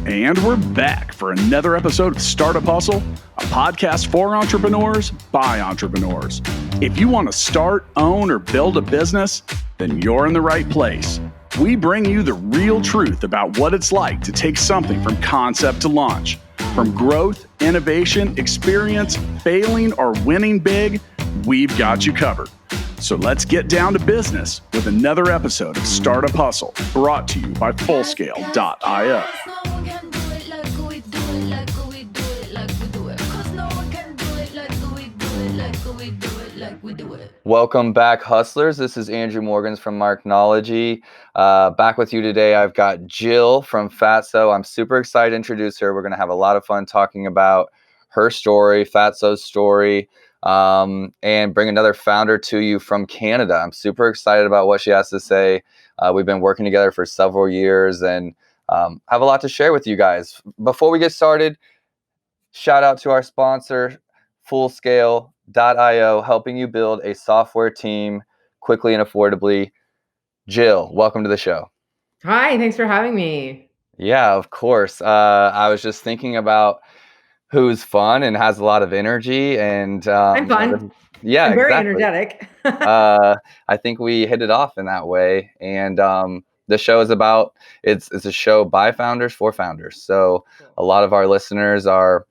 And we're back for another episode of Startup Hustle, a podcast for entrepreneurs by entrepreneurs. If you want to start, own, or build a business, then you're in the right place. We bring you the real truth about what it's like to take something from concept to launch. From growth, innovation, experience, failing, or winning big, we've got you covered. So let's get down to business with another episode of Startup Hustle, brought to you by Fullscale.io. Welcome back, hustlers. This is Andrew Morgans from Marknology. Back with you today. I've got Jill from Fatso. I'm super excited to introduce her. We're going to have a lot of fun talking about her story, Fatso's story, and bring another founder to you from Canada. I'm super excited about what she has to say. We've been working together for several years and have a lot to share with you guys. Before we get started, shout out to our sponsor, Fullscale.io, helping you build a software team quickly and affordably. Jill, welcome to the show. Hi, thanks for having me. Yeah, of course. I was just thinking about who's fun and has a lot of energy, and I'm fun. I'm very energetic. I think we hit it off in that way, and the show is about it's a show by founders for founders. So a lot of our listeners are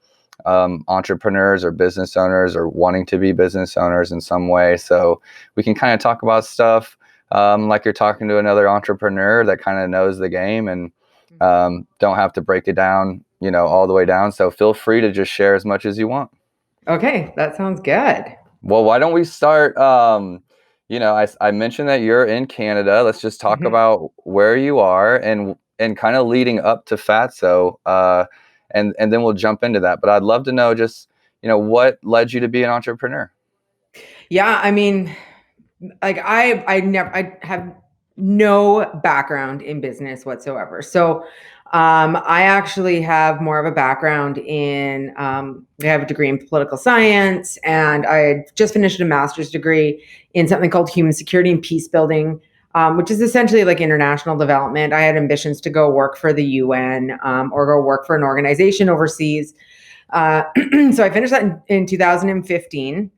entrepreneurs or business owners or wanting to be business owners in some way. So we can kind of talk about stuff like you're talking to another entrepreneur that kind of knows the game and don't have to break it down, all the way down. So feel free to just share as much as you want. Okay, that sounds good. Well, why don't we start? I mentioned that you're in Canada. Let's just talk about where you are and kind of leading up to Fatso. And then we'll jump into that. But I'd love to know just, what led you to be an entrepreneur? Yeah, I mean, like I have no background in business whatsoever. So I actually have more of a background in, I have a degree in political science, and I had just finished a master's degree in something called human security and peace building, which is essentially like international development. I had ambitions to go work for the UN or go work for an organization overseas. So I finished that in 2015.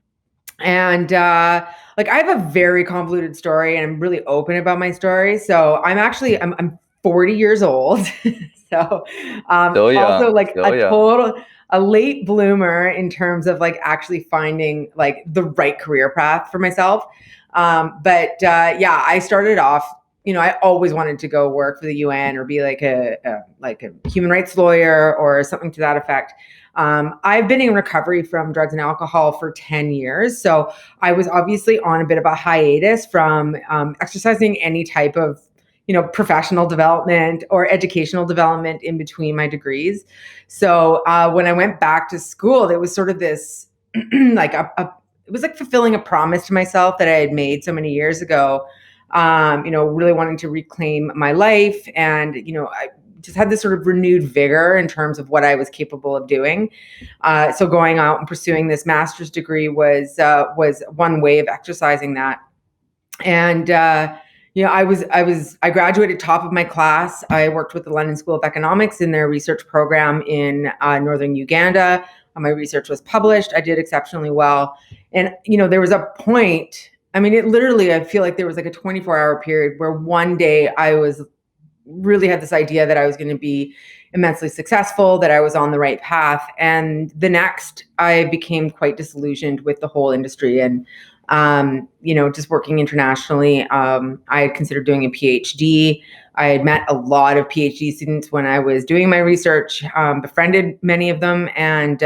And I have a very convoluted story, and I'm really open about my story. So I'm 40 years old. So also like a late bloomer in terms of like actually finding like the right career path for myself. I started off, I always wanted to go work for the UN or be like a human rights lawyer or something to that effect. I've been in recovery from drugs and alcohol for 10 years. So I was obviously on a bit of a hiatus from exercising any type of, professional development or educational development in between my degrees. So when I went back to school, there was sort of this it was like fulfilling a promise to myself that I had made so many years ago, really wanting to reclaim my life. And, I just had this sort of renewed vigor in terms of what I was capable of doing. So going out and pursuing this master's degree was one way of exercising that. And, I graduated top of my class. I worked with the London School of Economics in their research program in northern Uganda. My research was published. I did exceptionally well. And, there was a point, I feel like there was like a 24-hour period where one day I really had this idea that I was going to be immensely successful, that I was on the right path. And the next, I became quite disillusioned with the whole industry and, just working internationally. I had considered doing a PhD. I had met a lot of PhD students when I was doing my research, befriended many of them, and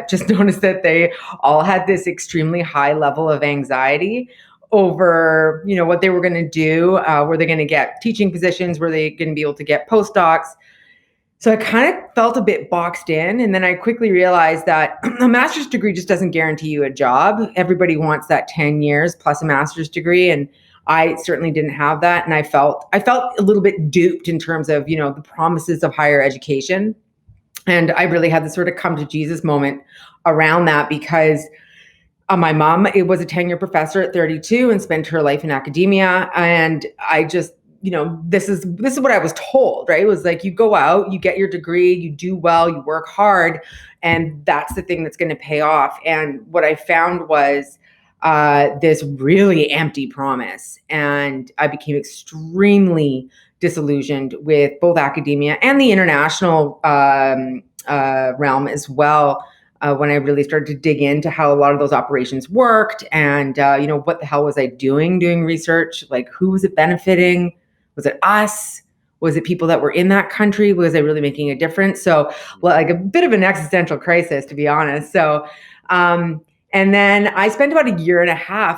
just noticed that they all had this extremely high level of anxiety over, what they were going to do. Were they going to get teaching positions? Were they going to be able to get postdocs? So I kind of felt a bit boxed in. And then I quickly realized that a master's degree just doesn't guarantee you a job. Everybody wants that 10 years plus a master's degree. And I certainly didn't have that. And I felt a little bit duped in terms of, the promises of higher education. And I really had this sort of come to Jesus moment around that because my mom, it was a tenure professor at 32 and spent her life in academia. And I just this is what I was told, right? It was like, you go out, you get your degree, you do well, you work hard, and that's the thing that's going to pay off. And what I found was this really empty promise. And I became extremely disillusioned with both academia and the international realm as well. When I really started to dig into how a lot of those operations worked, and what the hell was I doing research? Like, who was it benefiting? Was it us? Was it people that were in that country? Was I really making a difference? So, like, a bit of an existential crisis, to be honest. So, and then I spent about 1.5 years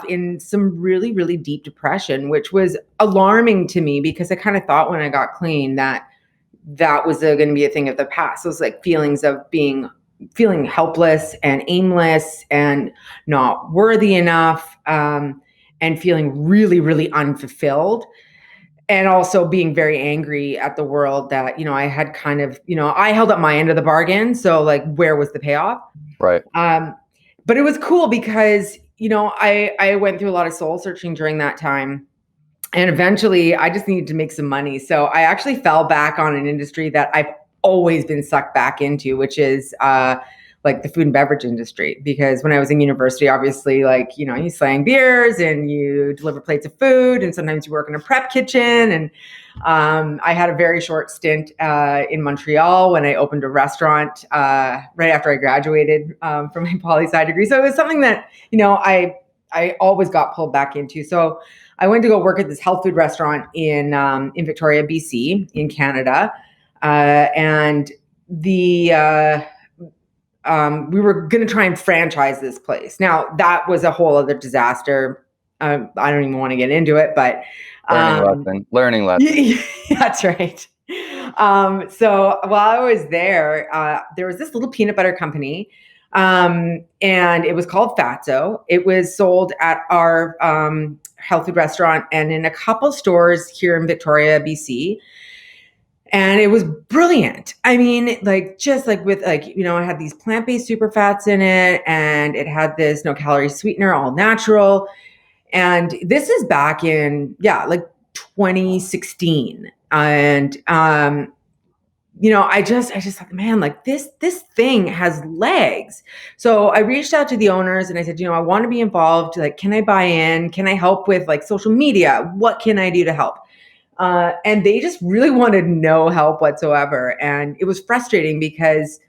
in some really, really deep depression, which was alarming to me, because I kind of thought when I got clean that was going to be a thing of the past. It was like feelings of feeling helpless and aimless and not worthy enough, and feeling really, really unfulfilled. And also being very angry at the world that, I had kind of, I held up my end of the bargain. So, like, where was the payoff? Right. But it was cool because, I went through a lot of soul searching during that time. And eventually I just needed to make some money. So I actually fell back on an industry that I've always been sucked back into, which is like the food and beverage industry. Because when I was in university, obviously, like, you slang beers and you deliver plates of food, and sometimes you work in a prep kitchen. And I had a very short stint in Montreal when I opened a restaurant right after I graduated from my poli-sci degree. So it was something that, I always got pulled back into. So I went to go work at this health food restaurant in Victoria, BC, in Canada. And we were going to try and franchise this place. Now, that was a whole other disaster. I don't even want to get into it, but learning lesson. That's right. So while I was there was this little peanut butter company, and it was called Fatso. It was sold at our health food restaurant and in a couple stores here in Victoria, BC. And it was brilliant. I mean, like, just like with, like, it had these plant-based super fats in it, and it had this no calorie sweetener, all natural. And this is back in, like 2016. And, I just thought, man, like, this thing has legs. So I reached out to the owners and I said, I want to be involved. Like, can I buy in? Can I help with, like, social media? What can I do to help? And they just really wanted no help whatsoever. And it was frustrating because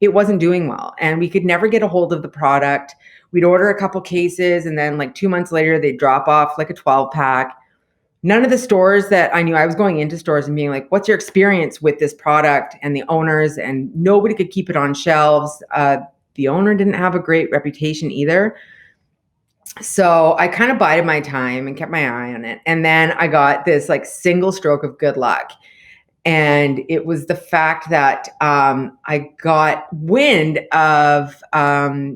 it wasn't doing well and we could never get a hold of the product. We'd order a couple cases and then, like, 2 months later, they'd drop off like a 12-pack. None of the stores that I knew, I was going into stores and being like, what's your experience with this product and the owners? And nobody could keep it on shelves. The owner didn't have a great reputation either. So I kind of bided my time and kept my eye on it. And then I got this, like, single stroke of good luck. And it was the fact that I got wind of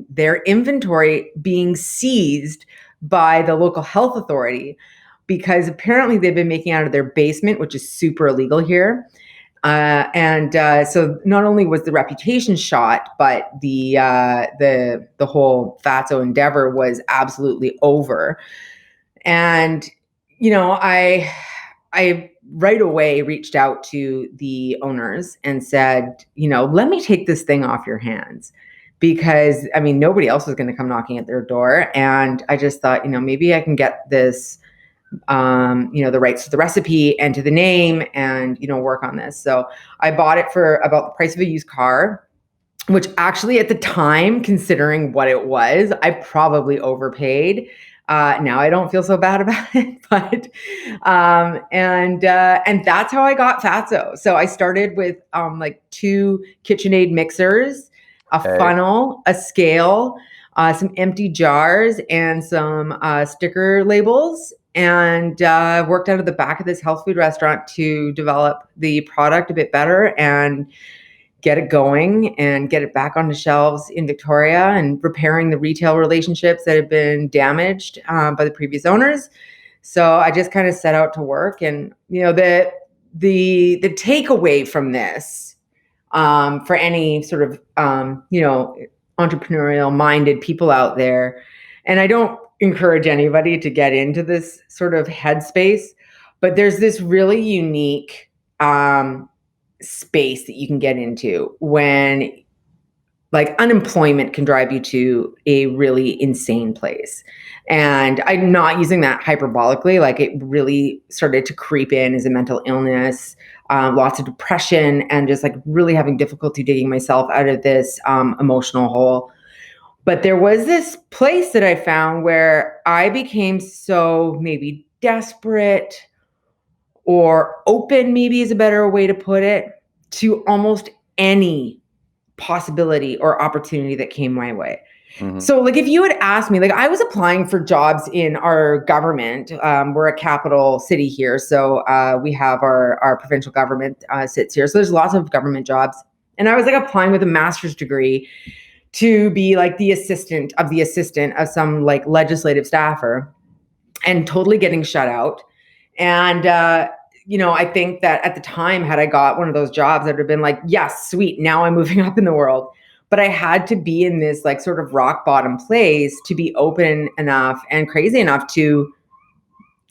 their inventory being seized by the local health authority, because apparently they've been making out of their basement, which is super illegal here. So not only was the reputation shot, but the whole Fatso endeavor was absolutely over. And, I right away reached out to the owners and said, let me take this thing off your hands, because, I mean, nobody else was going to come knocking at their door. And I just thought, maybe I can get this, the rights to the recipe and to the name and, work on this. So I bought it for about the price of a used car, which actually at the time, considering what it was, I probably overpaid. Now I don't feel so bad about it, but, and that's how I got Fatso. So I started with, like 2 KitchenAid mixers, a funnel, a scale, some empty jars, and some sticker labels, and worked out of the back of this health food restaurant to develop the product a bit better and get it going and get it back on the shelves in Victoria, and repairing the retail relationships that had been damaged by the previous owners. So I just kind of set out to work. And, the takeaway from this, for any sort of, entrepreneurial minded people out there, and I don't encourage anybody to get into this sort of headspace, But there's this really unique space that you can get into when like unemployment can drive you to a really insane place. And I'm not using that hyperbolically, like it really started to creep in as a mental illness, lots of depression, and just like really having difficulty digging myself out of this emotional hole. But there was this place that I found where I became so maybe desperate or open, maybe is a better way to put it, to almost any possibility or opportunity that came my way. Mm-hmm. So like if you had asked me, like I was applying for jobs in our government. We're a capital city here. So we have our provincial government sits here. So there's lots of government jobs. And I was like applying with a master's degree to be like the assistant of some like legislative staffer, and totally getting shut out. And I think that at the time, had I got one of those jobs, I'd have been like, yes, sweet, now I'm moving up in the world. But I had to be in this like sort of rock bottom place to be open enough and crazy enough to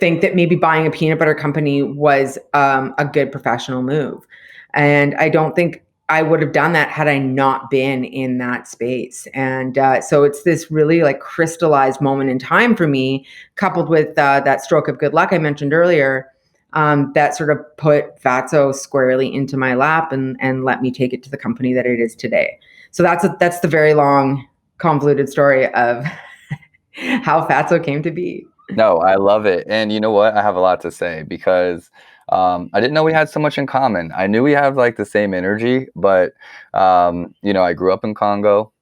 think that maybe buying a peanut butter company was a good professional move. And I don't think I would have done that had I not been in that space. And so it's this really like crystallized moment in time for me, coupled with that stroke of good luck I mentioned earlier, that sort of put Fatso squarely into my lap and let me take it to the company that it is today. So that's the very long, convoluted story of how Fatso came to be. No, I love it. And you know what? I have a lot to say because I didn't know we had so much in common. I knew we have like the same energy, but I grew up in Congo,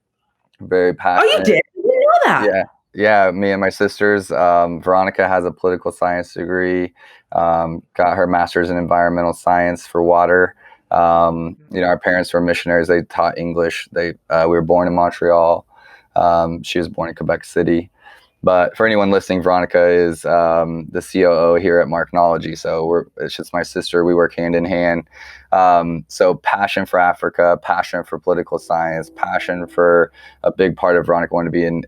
very passionate. Oh, you did? I didn't know that. Yeah. Yeah, me and my sisters. Veronica has a political science degree, got her master's in environmental science for water. Our parents were missionaries. They taught English. We were born in Montreal. She was born in Quebec City. But for anyone listening, Veronica is the COO here at Marknology. So it's just my sister. We work hand in hand. So passion for Africa, passion for political science, passion for a big part of Veronica wanting to be in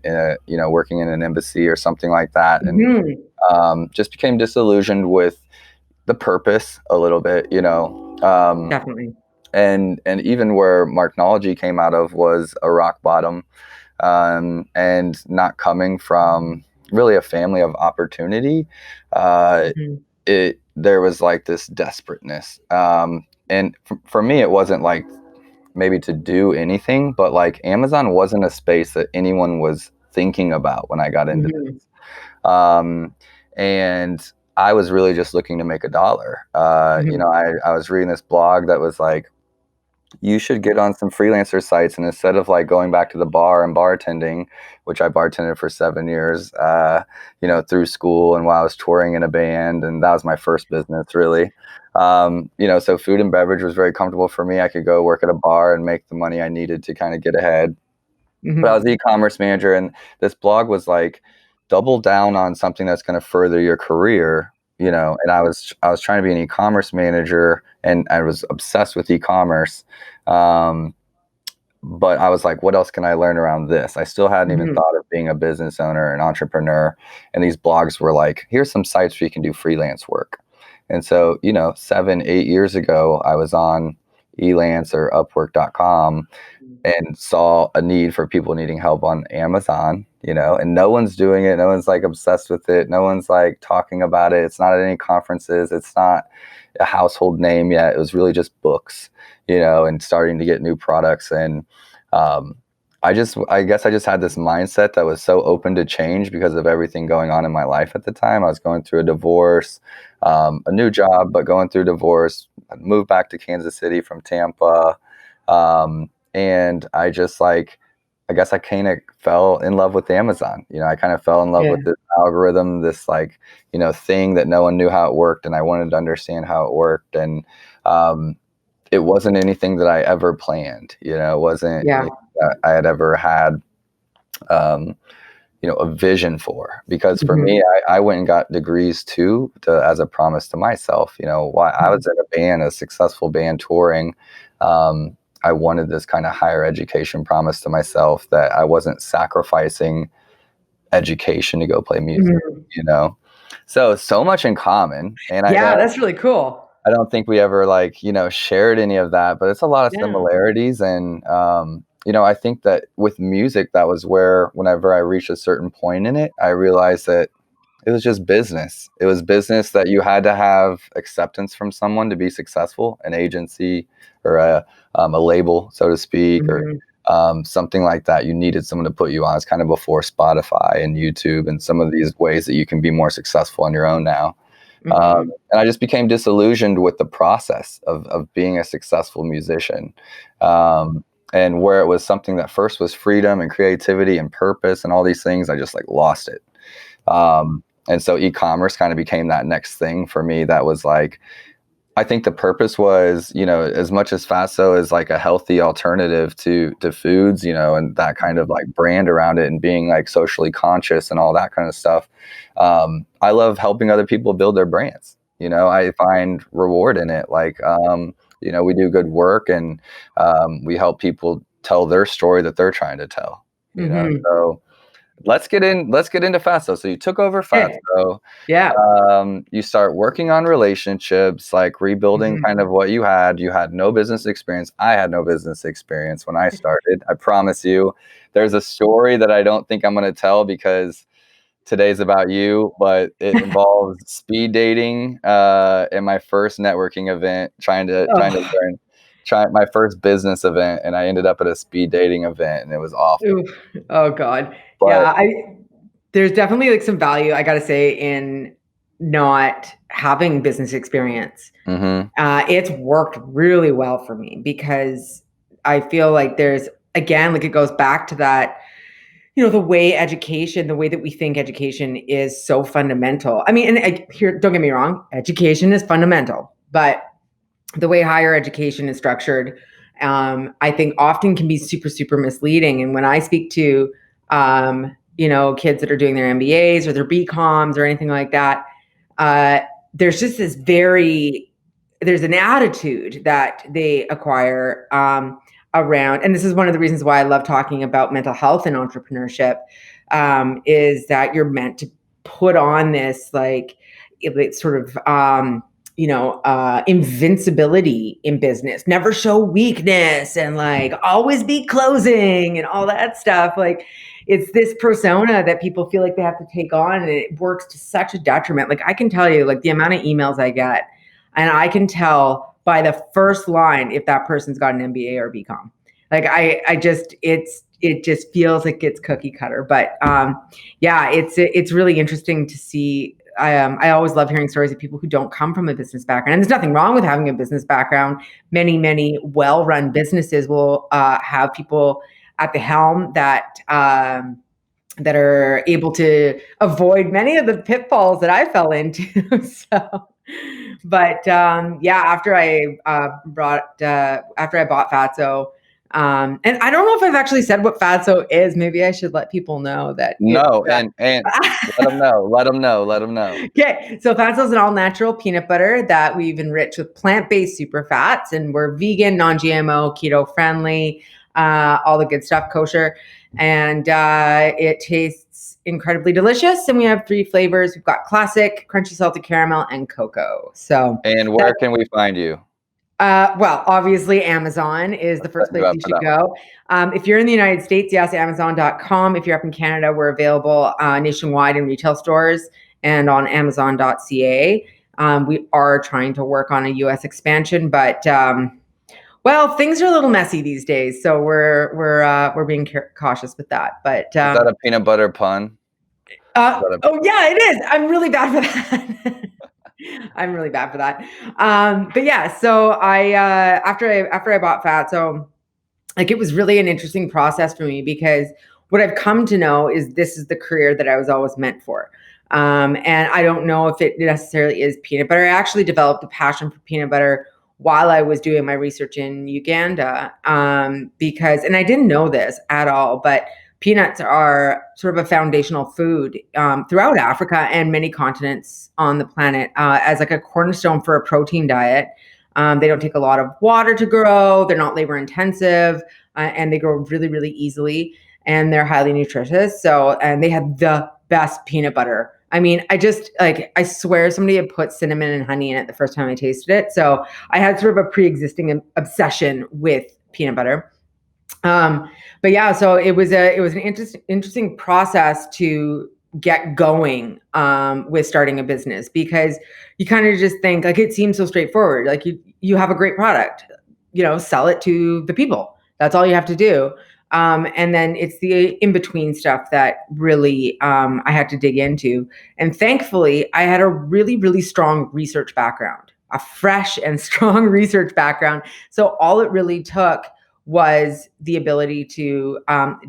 working in an embassy or something like that. And just became disillusioned with the purpose a little bit, Definitely. And even where Marknology came out of was a rock bottom. And not coming from really a family of opportunity, there was like this desperateness. And for me, it wasn't like maybe to do anything, but like Amazon wasn't a space that anyone was thinking about when I got into this. And I was really just looking to make a dollar. I was reading this blog that was like, you should get on some freelancer sites, and instead of like going back to the bar and bartending, which I bartended for 7 years, through school and while I was touring in a band, and that was my first business really. So food and beverage was very comfortable for me. I could go work at a bar and make the money I needed to kind of get ahead. But I was the e-commerce manager, and this blog was like, double down on something that's going to further your career. And I was trying to be an e-commerce manager, and I was obsessed with e-commerce. But I was like, what else can I learn around this? I still hadn't even thought of being a business owner, an entrepreneur. And these blogs were like, here's some sites where you can do freelance work. And so, 7-8 years ago, I was on Elance or Upwork.com and saw a need for people needing help on Amazon, and no one's doing it. No one's like obsessed with it. No one's like talking about it. It's not at any conferences. It's not a household name yet. It was really just books, and starting to get new products. And I guess I just had this mindset that was so open to change because of everything going on in my life at the time. I was going through a divorce, a new job, but going through divorce. I moved back to Kansas City from Tampa. And I just I guess I kind of fell in love with Amazon. I kind of fell in love with this algorithm, this thing that no one knew how it worked. And I wanted to understand how it worked. And it wasn't anything that I ever planned, it wasn't anything that I had ever had, a vision for. Because for me, I went and got degrees too, as a promise to myself. While I was in a band, a successful band touring, I wanted this kind of higher education promise to myself that I wasn't sacrificing education to go play music, So much in common. And Yeah, that's really cool. I don't think we ever shared any of that, but it's a lot of Yeah. similarities. And, I think that with music, that was where, whenever I reached a certain point in it, I realized that it was just business. It was business that you had to have acceptance from someone to be successful, an agency or a label, so to speak, or Mhm. something like that. You needed someone to put you on. It's kind of before Spotify and YouTube and some of these ways that you can be more successful on your own now. Mhm. And I just became disillusioned with the process of being a successful musician. And where it was something that first was freedom and creativity and purpose and all these things, I just lost it. And so e-commerce kind of became that next thing for me. That was I think the purpose was, as much as Fatso is a healthy alternative to foods, and that kind of brand around it and being socially conscious and all that kind of stuff. I love helping other people build their brands. I find reward in it. We do good work, and we help people tell their story that they're trying to tell, Mhm. so let's get into Fatso. So you took over Okay. Fatso. Yeah. You start working on relationships, rebuilding Mhm. kind of what you had. You had no business experience. I had no business experience when I started. I promise you, there's a story that I don't think I'm going to tell because today's about you, but it involves speed dating in my first networking event, trying to Oh. learn, my first business event, and I ended up at a speed dating event, and it was awful. Oof. Oh God. But Yeah, there's definitely some value, I gotta say, in not having business experience. mhm. It's worked really well for me because I feel like there's, again, it goes back to that, the way the way that we think education is so fundamental. I mean, and here, don't get me wrong, education is fundamental, but the way higher education is structured, I think often can be super, super misleading. And when I speak to, kids that are doing their MBAs or their BComs or anything like that, uh, there's just there's an attitude that they acquire around, and this is one of the reasons why I love talking about mental health and entrepreneurship, is that you're meant to put on this sort of invincibility in business, never show weakness, and always be closing and all that stuff. It's this persona that people feel like they have to take on, and it works to such a detriment. I can tell you, the amount of emails I get, and I can tell by the first line if that person's got an MBA or BCom. It just feels like it's cookie cutter. But yeah, it's really interesting to see. I always love hearing stories of people who don't come from a business background. And there's nothing wrong with having a business background. Many well-run businesses will have people at the helm that are able to avoid many of the pitfalls that I fell into. But yeah, after I bought Fatso, and I don't know if I've actually said what Fatso is. Maybe I should let people know that it's. No, and let them know. Let them know. Let them know. Okay, so Fatso is an all-natural peanut butter that we've enriched with plant-based super fats, and we're vegan, non-GMO, keto-friendly, all the good stuff, kosher, and it tastes incredibly delicious. And we have 3 flavors. We've got classic, crunchy salted caramel, and cocoa. So, And where can we find you? well, obviously, Amazon is the first place you should go. If you're in the United States, yes, Amazon.com. If you're up in Canada, we're available nationwide in retail stores and on Amazon.ca. We are trying to work on a US expansion, but well, things are a little messy these days, so we're being cautious with that. But Is that a peanut butter pun? oh yeah, it is. I'm really bad for that. I'm really bad for that. But yeah, so after I bought Fatso, it was really an interesting process for me because what I've come to know is this is the career that I was always meant for. And I don't know if it necessarily is peanut butter. I actually developed a passion for peanut butter while I was doing my research in Uganda, because, and I didn't know this at all, but peanuts are sort of a foundational food throughout Africa and many continents on the planet, as a cornerstone for a protein diet. They don't take a lot of water to grow. They're not labor intensive, and they grow really, really easily. And they're highly nutritious. So, and they have the best peanut butter I mean, I swear somebody had put cinnamon and honey in it the first time I tasted it. So I had sort of a pre-existing obsession with peanut butter. But yeah, so it was an interesting process to get going with starting a business, because you kind of just think like it seems so straightforward. Like you have a great product, sell it to the people. That's all you have to do. And then it's the in-between stuff that really I had to dig into. And thankfully, I had a really, really strong research background, a fresh and strong research background. So all it really took was the ability to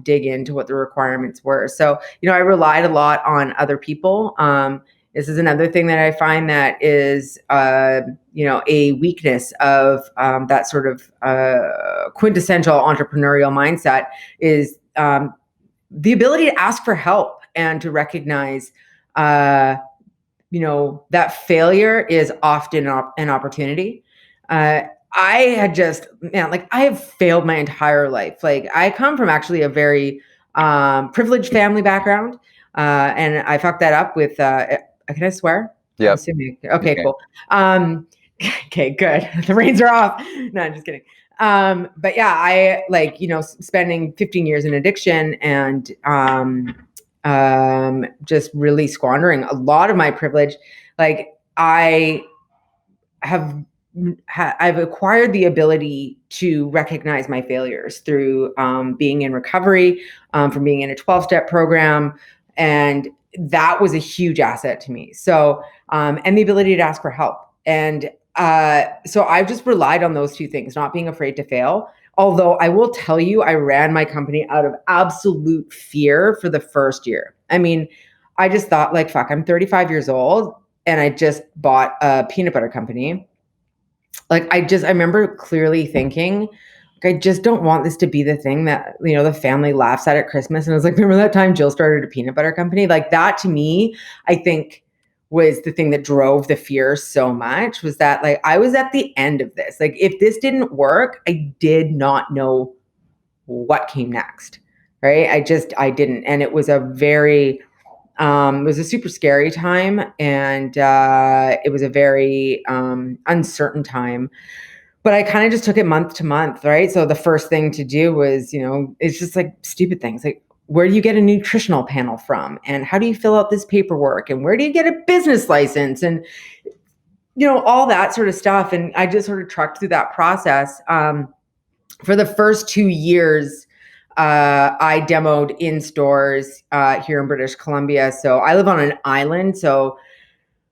dig into what the requirements were. So, I relied a lot on other people. This is another thing that I find that is, a weakness of that sort of quintessential entrepreneurial mindset is the ability to ask for help and to recognize, that failure is often an opportunity. I have failed my entire life. Like I come from actually a very privileged family background. And I fucked that up with, can I swear? Yeah. I'm assuming. Okay, cool. Okay, good. The reins are off. No, I'm just kidding. But yeah, I spending 15 years in addiction and just really squandering a lot of my privilege. Like I've acquired the ability to recognize my failures through being in recovery, from being in a 12-step program. And that was a huge asset to me. So, and the ability to ask for help. And so I've just relied on those two things, not being afraid to fail. Although I will tell you, I ran my company out of absolute fear for the first year. I mean, I just thought like, fuck, I'm 35 years old and I just bought a peanut butter company. Like I remember clearly thinking, like, I just don't want this to be the thing that, the family laughs at Christmas. And I was like, remember that time Jill started a peanut butter company? Like that to me, I think was the thing that drove the fear so much, was that like, I was at the end of this. Like if this didn't work, I did not know what came next. Right. I didn't. And it was a very, it was a super scary time, and it was a very uncertain time. But I kind of just took it month to month, right? So the first thing to do was, it's just like stupid things. Like, where do you get a nutritional panel from? And how do you fill out this paperwork? And where do you get a business license? And, all that sort of stuff. And I just sort of trucked through that process. For the first 2 years, I demoed in stores here in British Columbia. So I live on an island. So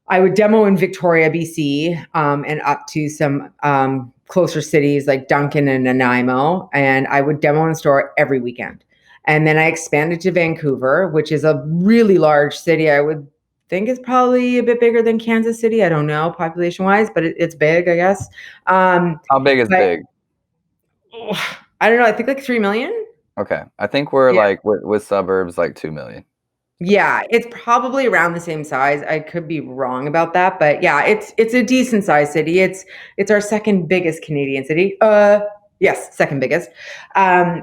I would demo in Victoria, BC, and up to some closer cities like Duncan and Nanaimo. And I would demo in store every weekend. And then I expanded to Vancouver, which is a really large city. I would think it's probably a bit bigger than Kansas City. I don't know population wise, but it's big, I guess. How big is big? I don't know. I think like 3 million. Okay. I think we're like with suburbs, like 2 million. Yeah, it's probably around the same size. I could be wrong about that, but yeah, it's a decent sized city. It's our second biggest Canadian city. Yes, second biggest.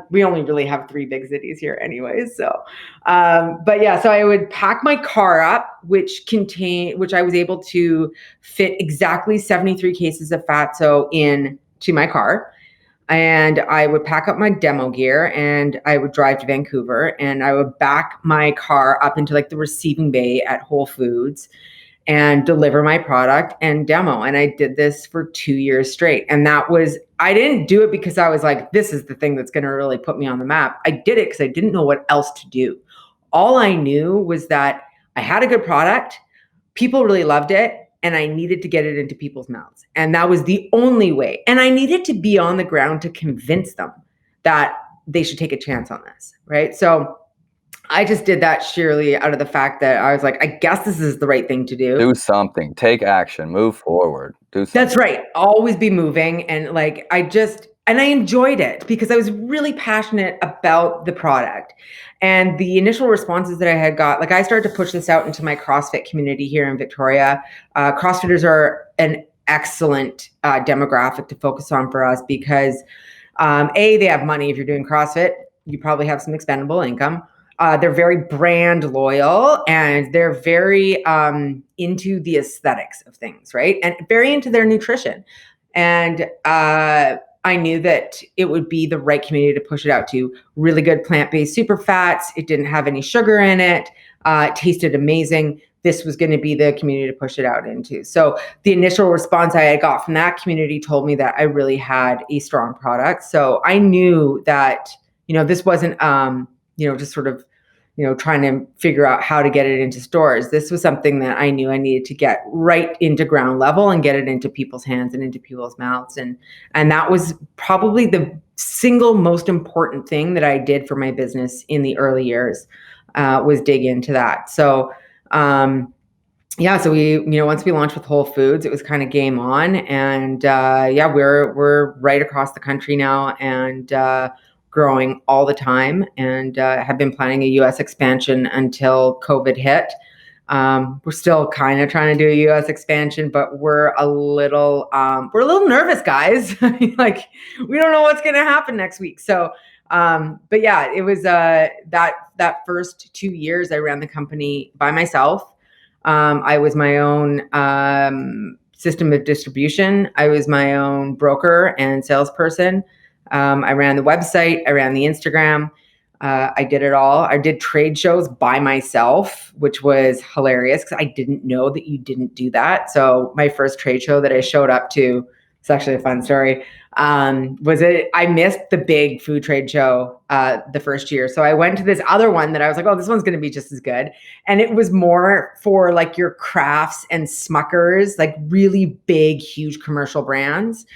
We only really have 3 big cities here anyways. So, but yeah, so I would pack my car up, which I was able to fit exactly 73 cases of Fatso into my car. And I would pack up my demo gear and I would drive to Vancouver, and I would back my car up into like the receiving bay at Whole Foods and deliver my product and demo. And I did this for 2 years straight. And I didn't do it because I was like, this is the thing that's going to really put me on the map. I did it because I didn't know what else to do. All I knew was that I had a good product. People really loved it. And I needed to get it into people's mouths. And that was the only way. And I needed to be on the ground to convince them that they should take a chance on this, right? So I just did that sheerly out of the fact that I was like, I guess this is the right thing to do. Do something. Take action. Move forward. Do something. That's right. Always be moving. And like, I enjoyed it because I was really passionate about the product. And the initial responses that I had got, like I started to push this out into my CrossFit community here in Victoria. CrossFitters are an excellent demographic to focus on for us because they have money if you're doing CrossFit. You probably have some expendable income. They're very brand loyal, and they're very into the aesthetics of things, right? And very into their nutrition. And I knew that it would be the right community to push it out to. Really good plant-based super fats. It didn't have any sugar in it. It tasted amazing. This was going to be the community to push it out into. So the initial response I had got from that community told me that I really had a strong product. So I knew that, this wasn't, just sort of, trying to figure out how to get it into stores. This was something that I knew I needed to get right into ground level and get it into people's hands and into people's mouths. And that was probably the single most important thing that I did for my business in the early years, was dig into that. So, so we, once we launched with Whole Foods, it was kind of game on. And we're right across the country now, and growing all the time, and have been planning a US expansion until COVID hit. We're still kind of trying to do a US expansion, but we're a little nervous, guys. Like, we don't know what's going to happen next week. So, but yeah, it was that first 2 years I ran the company by myself. I was my own system of distribution. I was my own broker and salesperson. I ran the website. I ran the Instagram. I did it all. I did trade shows by myself, which was hilarious because I didn't know that you didn't do that. So my first trade show that I showed up to, it's actually a fun story, I missed the big food trade show the first year. So I went to this other one that I was like, oh, this one's going to be just as good. And it was more for like your Crafts and Smuckers, like really big, huge commercial brands.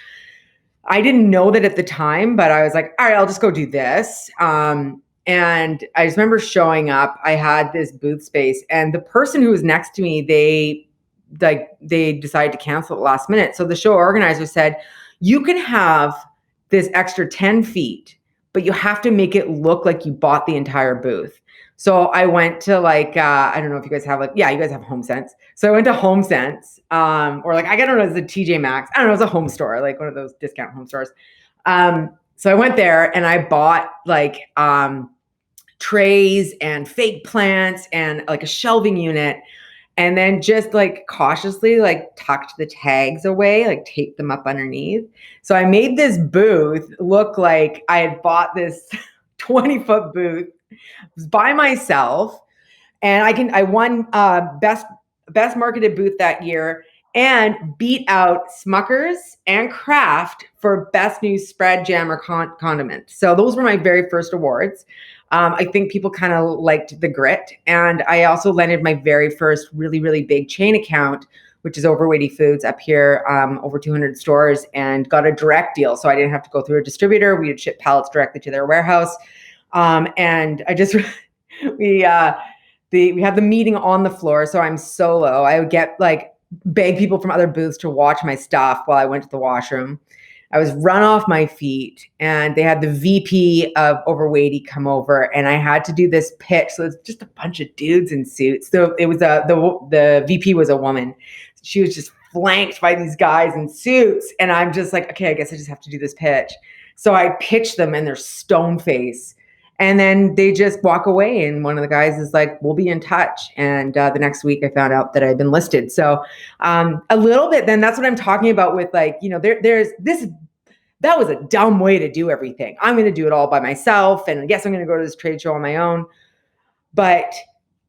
I didn't know that at the time, but I was like, all right, I'll just go do this. And I just remember showing up. I had this booth space, and the person who was next to me, they decided to cancel at the last minute. So the show organizer said, you can have this extra 10 feet, but you have to make it look like you bought the entire booth. So I went to I don't know if you guys have you guys have HomeSense. So I went to HomeSense, or I don't know, it's a TJ Maxx. I don't know, it's a home store, like one of those discount home stores. So I went there and I bought trays and fake plants and like a shelving unit. And then just cautiously tucked the tags away, taped them up underneath. So I made this booth look like I had bought this 20-foot booth by myself. And I won best marketed booth that year, and beat out Smuckers and Kraft for best new spread, jam, or condiment. So those were my very first awards. I think people kind of liked the grit. And I also landed my very first really, really big chain account, which is Overweighty Foods up here, over 200 stores, and got a direct deal. So I didn't have to go through a distributor. We would ship pallets directly to their warehouse. And I just, we had the meeting on the floor. So I'm solo. I would get beg people from other booths to watch my stuff while I went to the washroom. I was run off my feet, and they had the VP of Overweighty come over, and I had to do this pitch. So it's just a bunch of dudes in suits. So it was the VP was a woman. She was just flanked by these guys in suits. And I'm just like, okay, I guess I just have to do this pitch. So I pitched them, and they're stone face. And then they just walk away. And one of the guys is like, we'll be in touch. And the next week I found out that I'd been listed. So a little bit, then that's what I'm talking about with there's this, that was a dumb way to do everything. I'm going to do it all by myself. And yes, I'm going to go to this trade show on my own. But,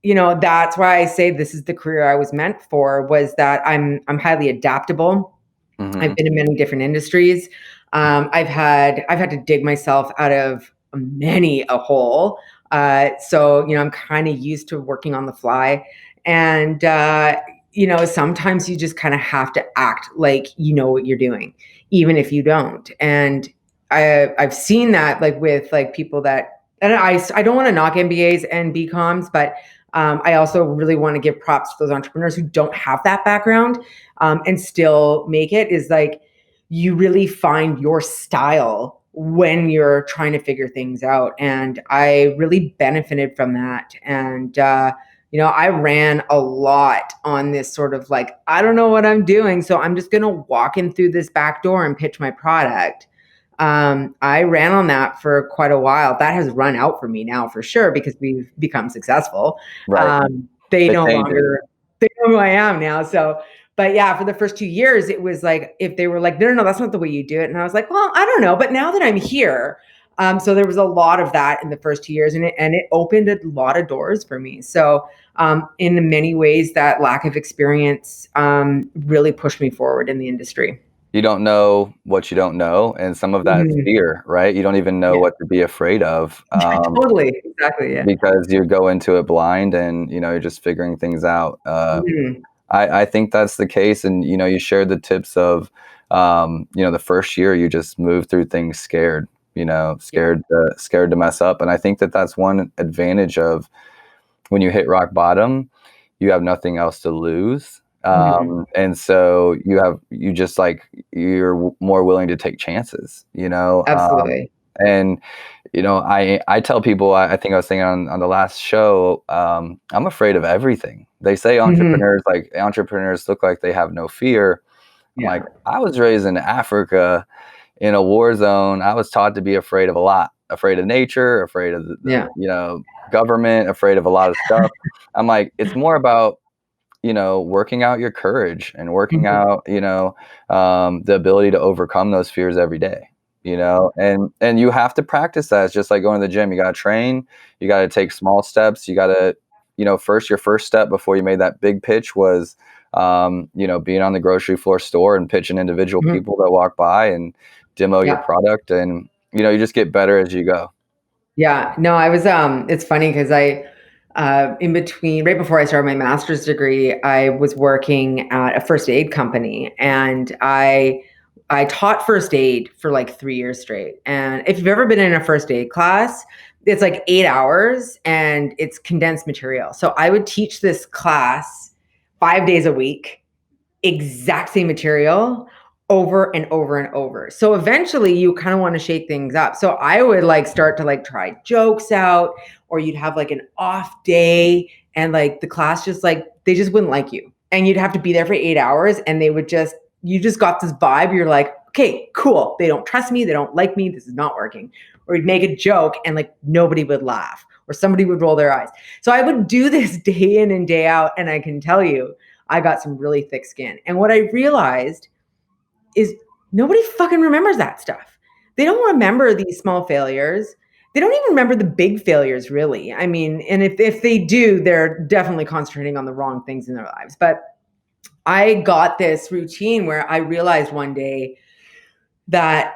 that's why I say this is the career I was meant for, was that I'm highly adaptable. Mm-hmm. I've been in many different industries. I've had to dig myself out of many a hole. So, I'm kind of used to working on the fly. And, sometimes you just kind of have to act like you know what you're doing, even if you don't. And I've seen that with people that, and I don't want to knock MBAs and BComs, but I also really want to give props to those entrepreneurs who don't have that background and still make it. Is you really find your style when you're trying to figure things out. And I really benefited from that. And, I ran a lot on this sort of I don't know what I'm doing, so I'm just going to walk in through this back door and pitch my product. I ran on that for quite a while. That has run out for me now for sure, because we've become successful. Right. They It no changes. longer, they know who I am now. So, but yeah, for the first 2 years, it was like, if they were like, no, that's not the way you do it. And I was like, well, I don't know. But now that I'm here, so there was a lot of that in the first 2 years, and it opened a lot of doors for me. So in many ways, that lack of experience really pushed me forward in the industry. You don't know what you don't know, and some of that is Mhm. fear, right? You don't even know Yeah, what to be afraid of, totally. Exactly. Yeah. because you go into it blind and, you're just figuring things out. Mhm. I think that's the case, and, you shared the tips of, the first year you just moved through things scared, Yeah. scared to mess up, and I think that that's one advantage of when you hit rock bottom, you have nothing else to lose. Mhm. And so you're more willing to take chances, Absolutely. and, I tell people, I think I was saying on the last show, I'm afraid of everything. They say Mhm. entrepreneurs look like they have no fear. I'm like, Yeah. I was raised in Africa in a war zone. I was taught to be afraid of a lot, afraid of nature, afraid of Yeah. government, afraid of a lot of stuff. I'm like, it's more about, working out your courage and working Mhm. out, the ability to overcome those fears every day, and you have to practice that. It's just like going to the gym. You got to train, you got to take small steps. You got to, your first step before you made that big pitch was, being on the grocery floor store and pitching individual Mhm. people that walk by and demo your Yeah. product. And, you just get better as you go. Yeah. No, I was, it's funny because in between, right before I started my master's degree, I was working at a first aid company, and I taught first aid for like 3 years straight. And if you've ever been in a first aid class, it's like 8 hours and it's condensed material. So I would teach this class 5 days a week, exact same material over and over and over. So eventually you kind of want to shake things up. So I would like start to like try jokes out, or you'd have like an off day, and like the class just like, they just wouldn't like you. And you'd have to be there for 8 hours, and you just got this vibe. You're like, okay, cool. They don't trust me. They don't like me. This is not working. Or you'd make a joke and like nobody would laugh, or somebody would roll their eyes. So I would do this day in and day out. And I can tell you, I got some really thick skin. And what I realized is nobody fucking remembers that stuff. They don't remember these small failures. They don't even remember the big failures, really. I mean, and if they do, they're definitely concentrating on the wrong things in their lives. But I got this routine where I realized one day that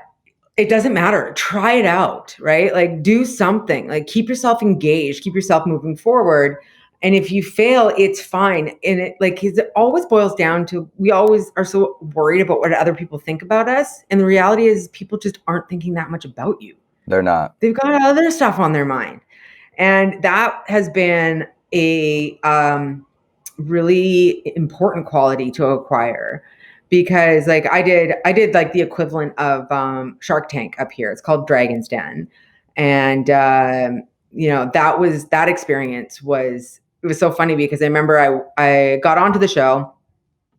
it doesn't matter. Try it out, right? Like do something. Like keep yourself engaged, keep yourself moving forward. And if you fail, it's fine. And it always boils down to, we always are so worried about what other people think about us. And the reality is people just aren't thinking that much about you. They're not. They've got other stuff on their mind. And that has been a really important quality to acquire, because like I did like the equivalent of Shark Tank up here. It's called Dragon's Den. And that experience was, it was so funny, because I remember I got onto the show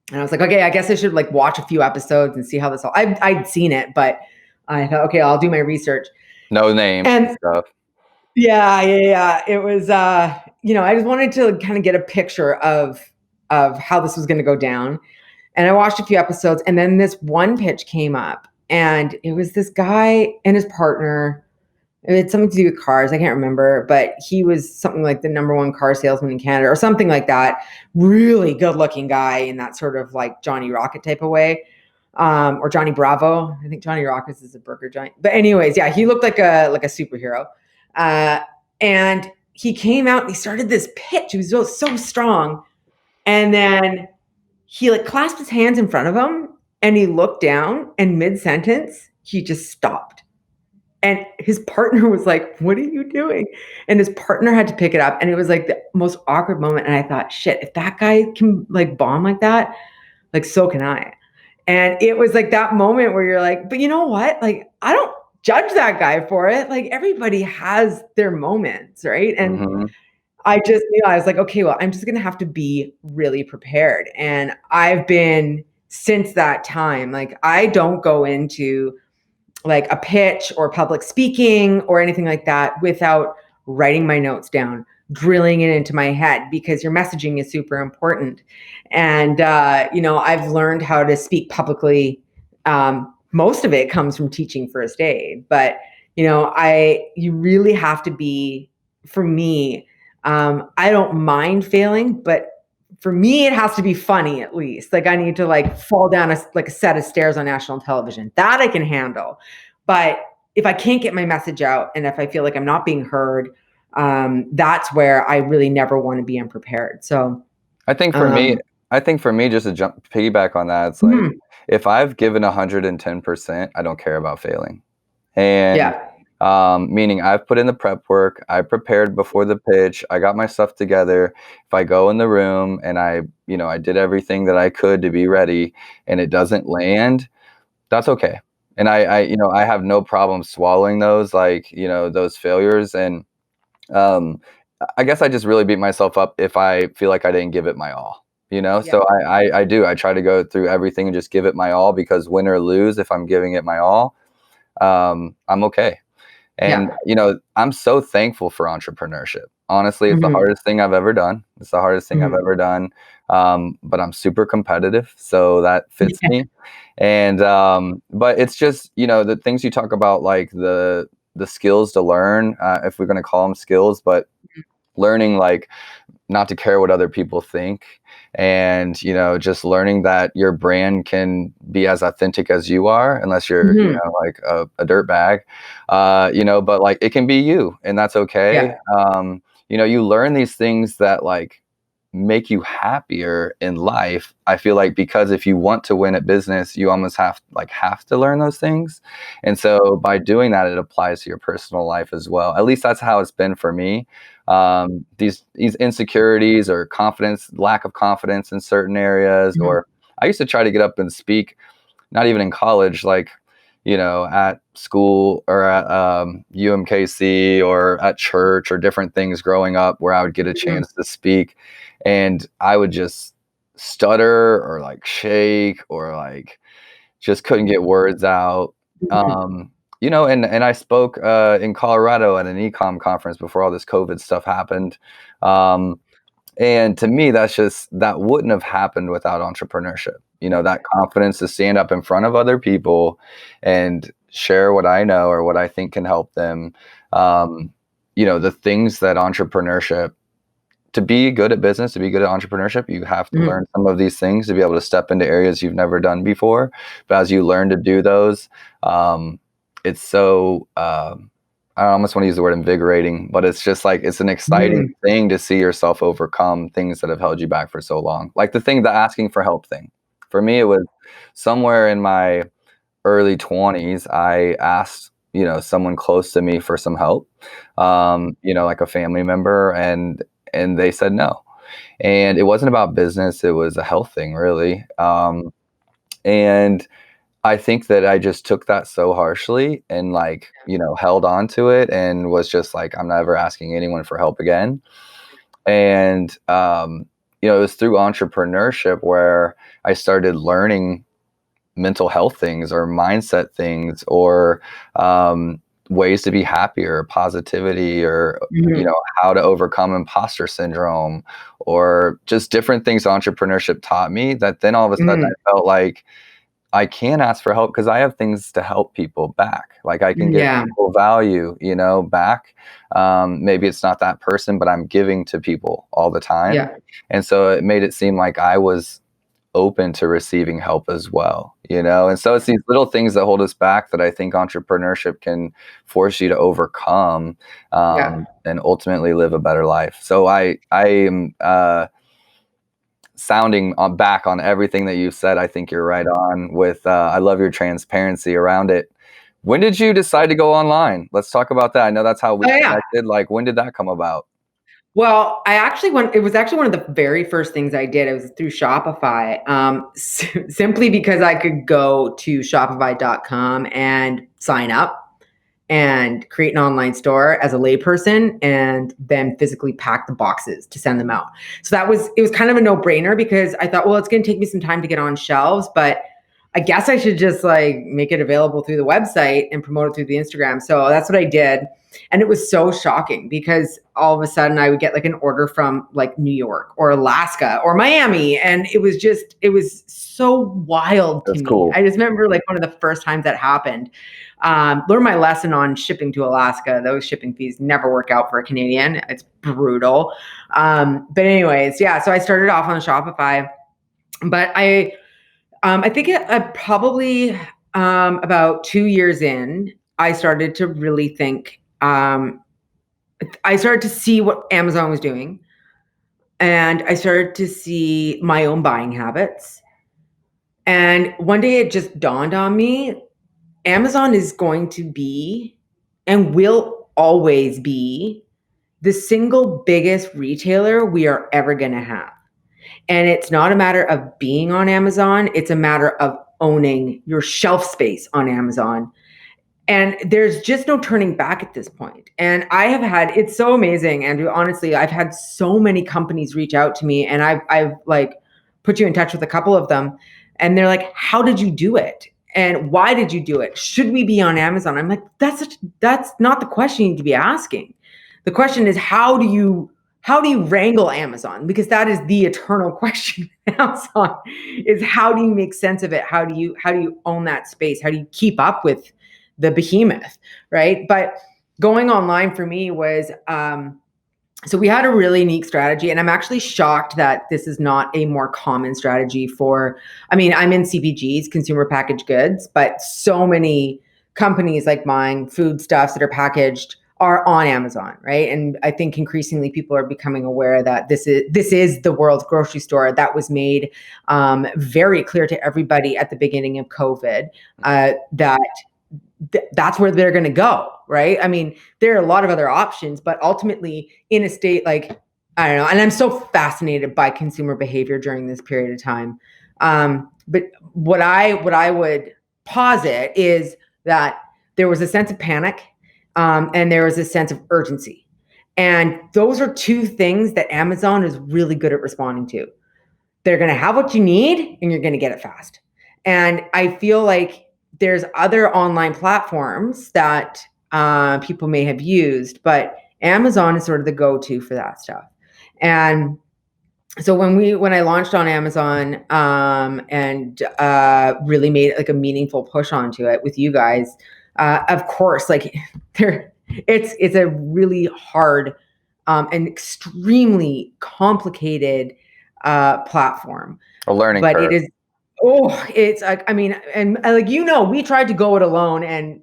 and I was like, okay, I guess I should like watch a few episodes and see how this all, I'd seen it, but I thought, okay, I'll do my research. No names and And stuff. yeah. It was I just wanted to kind of get a picture of how this was going to go down. And I watched a few episodes, and then this one pitch came up, and it was this guy and his partner. It had something to do with cars. I can't remember, but he was something like the number one car salesman in Canada or something like that. Really good looking guy in that sort of like Johnny Rocket type of way. Or Johnny Bravo. I think Johnny Rocket is a burger giant. But anyways, yeah, he looked like a superhero. Uh, and he came out and he started this pitch. He was so strong. And then he like clasped his hands in front of him, and he looked down, and mid-sentence, he just stopped. And his partner was like, what are you doing? And his partner had to pick it up. And it was like the most awkward moment. And I thought, shit, if that guy can like bomb like that, like so can I. And it was like that moment where you're like, but you know what? Like, I don't judge that guy for it. Like everybody has their moments, right? And Hmm. I just realized like, okay, well, I'm just going to have to be really prepared. And I've been, since that time, like I don't go into like a pitch or public speaking or anything like that without writing my notes down, drilling it into my head, because your messaging is super important. And, I've learned how to speak publicly. Most of it comes from teaching first aid, but, you really have to be, for me, I don't mind failing, but for me, it has to be funny at least. Like I need to fall down a set of stairs on national television. That I can handle. But if I can't get my message out and if I feel like I'm not being heard, that's where I really never want to be unprepared. So I think for me, just to piggyback on that, it's like, if I've given 110%, I don't care about failing. And meaning I've put in the prep work, I prepared before the pitch, I got my stuff together. If I go in the room and I did everything that I could to be ready and it doesn't land, that's okay. And I have no problem swallowing those, those failures. And I guess I just really beat myself up if I feel like I didn't give it my all, So I try to go through everything and just give it my all, because win or lose, if I'm giving it my all, I'm okay. And, I'm so thankful for entrepreneurship. Honestly, it's the hardest thing I've ever done. It's the hardest thing I've ever done. But I'm super competitive, so that fits me. And, but it's just, the things you talk about, like the skills to learn, if we're going to call them skills, but learning, like, not to care what other people think, and just learning that your brand can be as authentic as you are, unless you're like a dirt bag, but like it can be you, and that's okay. You learn these things that like make you happier in life. I feel like, because if you want to win at business, you almost have to learn those things. And so by doing that, it applies to your personal life as well. At least that's how it's been for me. These insecurities or lack of confidence in certain areas, or I used to try to get up and speak, not even in college, at school or at UMKC or at church or different things growing up, where I would get a chance to speak, and I would just stutter or shake or just couldn't get words out. And I spoke in Colorado at an ecom conference before all this COVID stuff happened. And to me, that wouldn't have happened without entrepreneurship. That confidence to stand up in front of other people and share what I know or what I think can help them. The things that entrepreneurship, to be good at business, to be good at entrepreneurship, you have to learn some of these things to be able to step into areas you've never done before. But as you learn to do those, it's so, I almost want to use the word invigorating, but it's just it's an exciting thing to see yourself overcome things that have held you back for so long. Like the asking for help thing. For me, it was somewhere in my early 20s, I asked, someone close to me for some help, like a family member, and they said no. And it wasn't about business. It was a health thing, really. And I think that I just took that so harshly and held on to it and was just I'm never asking anyone for help again. And, it was through entrepreneurship where I started learning mental health things or mindset things, or ways to be happier, positivity, or, how to overcome imposter syndrome, or just different things entrepreneurship taught me, that then all of a sudden I felt like I can ask for help because I have things to help people back. I can give people value, back. Maybe it's not that person, but I'm giving to people all the time. Yeah. And so it made it seem like I was open to receiving help as well, And so it's these little things that hold us back that I think entrepreneurship can force you to overcome, and ultimately live a better life. So I am, sounding back on everything that you said. I think you're right on with, I love your transparency around it. When did you decide to go online? Let's talk about that. I know that's how we connected. When did that come about? Well, it was actually one of the very first things I did. It was through Shopify, simply because I could go to shopify.com and sign up and create an online store as a layperson, and then physically pack the boxes to send them out. So it was kind of a no-brainer, because I thought, well, it's going to take me some time to get on shelves, but I guess I should just like make it available through the website and promote it through the Instagram. So that's what I did. And it was so shocking because all of a sudden I would get like an order from like New York or Alaska or Miami. And it was so wild to That's me. cool. I just remember like one of the first times that happened. Learned my lesson on shipping to Alaska. Those shipping fees never work out for a Canadian. It's brutal. But anyways, yeah. So I started off on Shopify, but I think I probably about 2 years in, I started to really think. I started to see what Amazon was doing, and I started to see my own buying habits. And one day it just dawned on me, Amazon is going to be and will always be the single biggest retailer we are ever going to have. And it's not a matter of being on Amazon. It's a matter of owning your shelf space on Amazon. And there's just no turning back at this point. And it's so amazing, Andrew. Honestly, I've had so many companies reach out to me, and I've like put you in touch with a couple of them. And they're like, how did you do it? And why did you do it? Should we be on Amazon? I'm like, that's not the question you need to be asking. The question is, how do you wrangle Amazon? Because that is the eternal question. Amazon is, how do you make sense of it? How do you own that space? How do you keep up with the behemoth, right? But going online for me was, so we had a really unique strategy, and I'm actually shocked that this is not a more common strategy I'm in CPGs, consumer packaged goods, but so many companies like mine, foodstuffs that are packaged, are on Amazon, right? And I think increasingly people are becoming aware that this is the world's grocery store. That was made very clear to everybody at the beginning of COVID, that's where they're going to go, right? I mean, there are a lot of other options, but ultimately in a state like, I don't know, and I'm so fascinated by consumer behavior during this period of time. But what I would posit is that there was a sense of panic, and there was a sense of urgency. And those are two things that Amazon is really good at responding to. They're going to have what you need, and you're going to get it fast. And I feel like there's other online platforms that people may have used, but Amazon is sort of the go-to for that stuff. And so when I launched on Amazon and really made like a meaningful push onto it with you guys, of course, like it's a really hard and extremely complicated platform. A learning curve. It is. Oh, it's like, I mean, and like, we tried to go it alone, and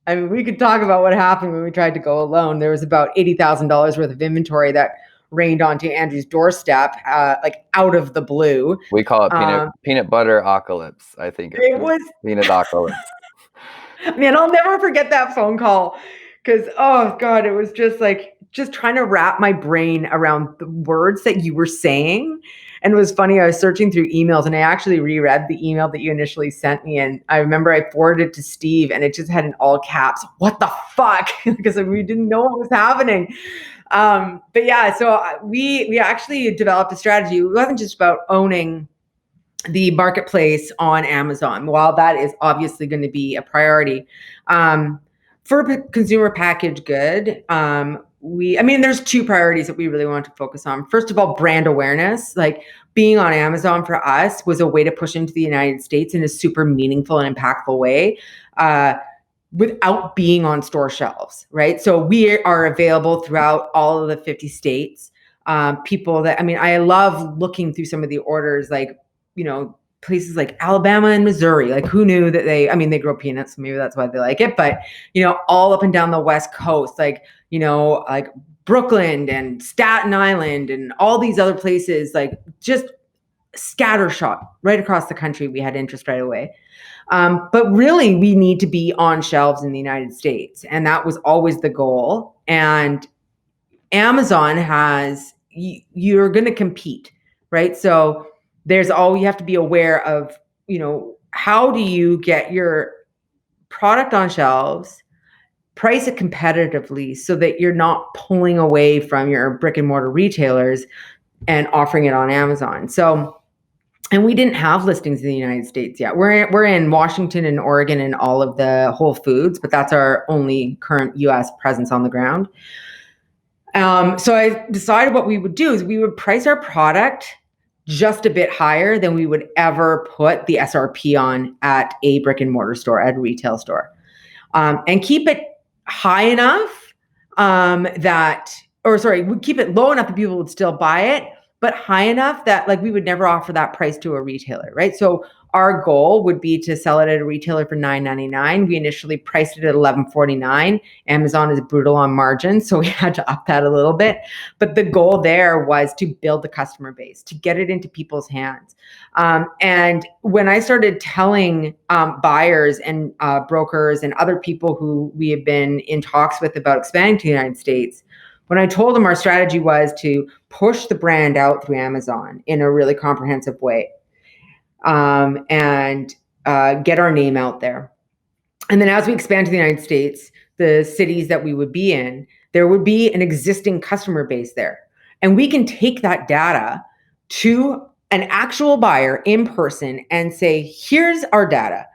I mean, we could talk about what happened when we tried to go alone. There was about $80,000 worth of inventory that rained onto Andrew's doorstep, like out of the blue. We call it peanut butter apocalypse. I think it was peanut apocalypse. Man, I'll never forget that phone call, because, oh God, it was just trying to wrap my brain around the words that you were saying. And it was funny, I was searching through emails, and I actually reread the email that you initially sent me. And I remember I forwarded it to Steve, and it just had in all caps, "What the fuck?" Because we didn't know what was happening. But yeah, so we actually developed a strategy. It wasn't just about owning the marketplace on Amazon. While that is obviously going to be a priority, for a consumer packaged good, there's two priorities that we really want to focus on. First of all, brand awareness. Like, being on Amazon for us was a way to push into the United States in a super meaningful and impactful way, without being on store shelves, right? So we are available throughout all of the 50 states. I love looking through some of the orders, like, places like Alabama and Missouri. Like, who knew that they grow peanuts, so maybe that's why they like it, but all up and down the West Coast, like Brooklyn and Staten Island and all these other places, like just scattershot right across the country. We had interest right away. But really, we need to be on shelves in the United States. And that was always the goal. And Amazon you're going to compete, right? So you have to be aware of, how do you get your product on shelves, price it competitively so that you're not pulling away from your brick and mortar retailers and offering it on Amazon. So And we didn't have listings in the United States yet. We're in Washington and Oregon and all of the Whole Foods, but that's our only current US presence on the ground. So I decided what we would do is we would price our product just a bit higher than we would ever put the SRP on at a brick and mortar store, at a retail store, and keep it high enough we keep it low enough that people would still buy it, but high enough that like we would never offer that price to a retailer, right? So our goal would be to sell it at a retailer for $9.99. We initially priced it at $11.49. Amazon is brutal on margins, so we had to up that a little bit. But the goal there was to build the customer base, to get it into people's hands. And when I started telling buyers and brokers and other people who we have been in talks with about expanding to the United States, when I told them our strategy was to push the brand out through Amazon in a really comprehensive way, and get our name out there. And then as we expand to the United States, the cities that we would be in, there would be an existing customer base there. And we can take that data to an actual buyer in person and say, here's our data.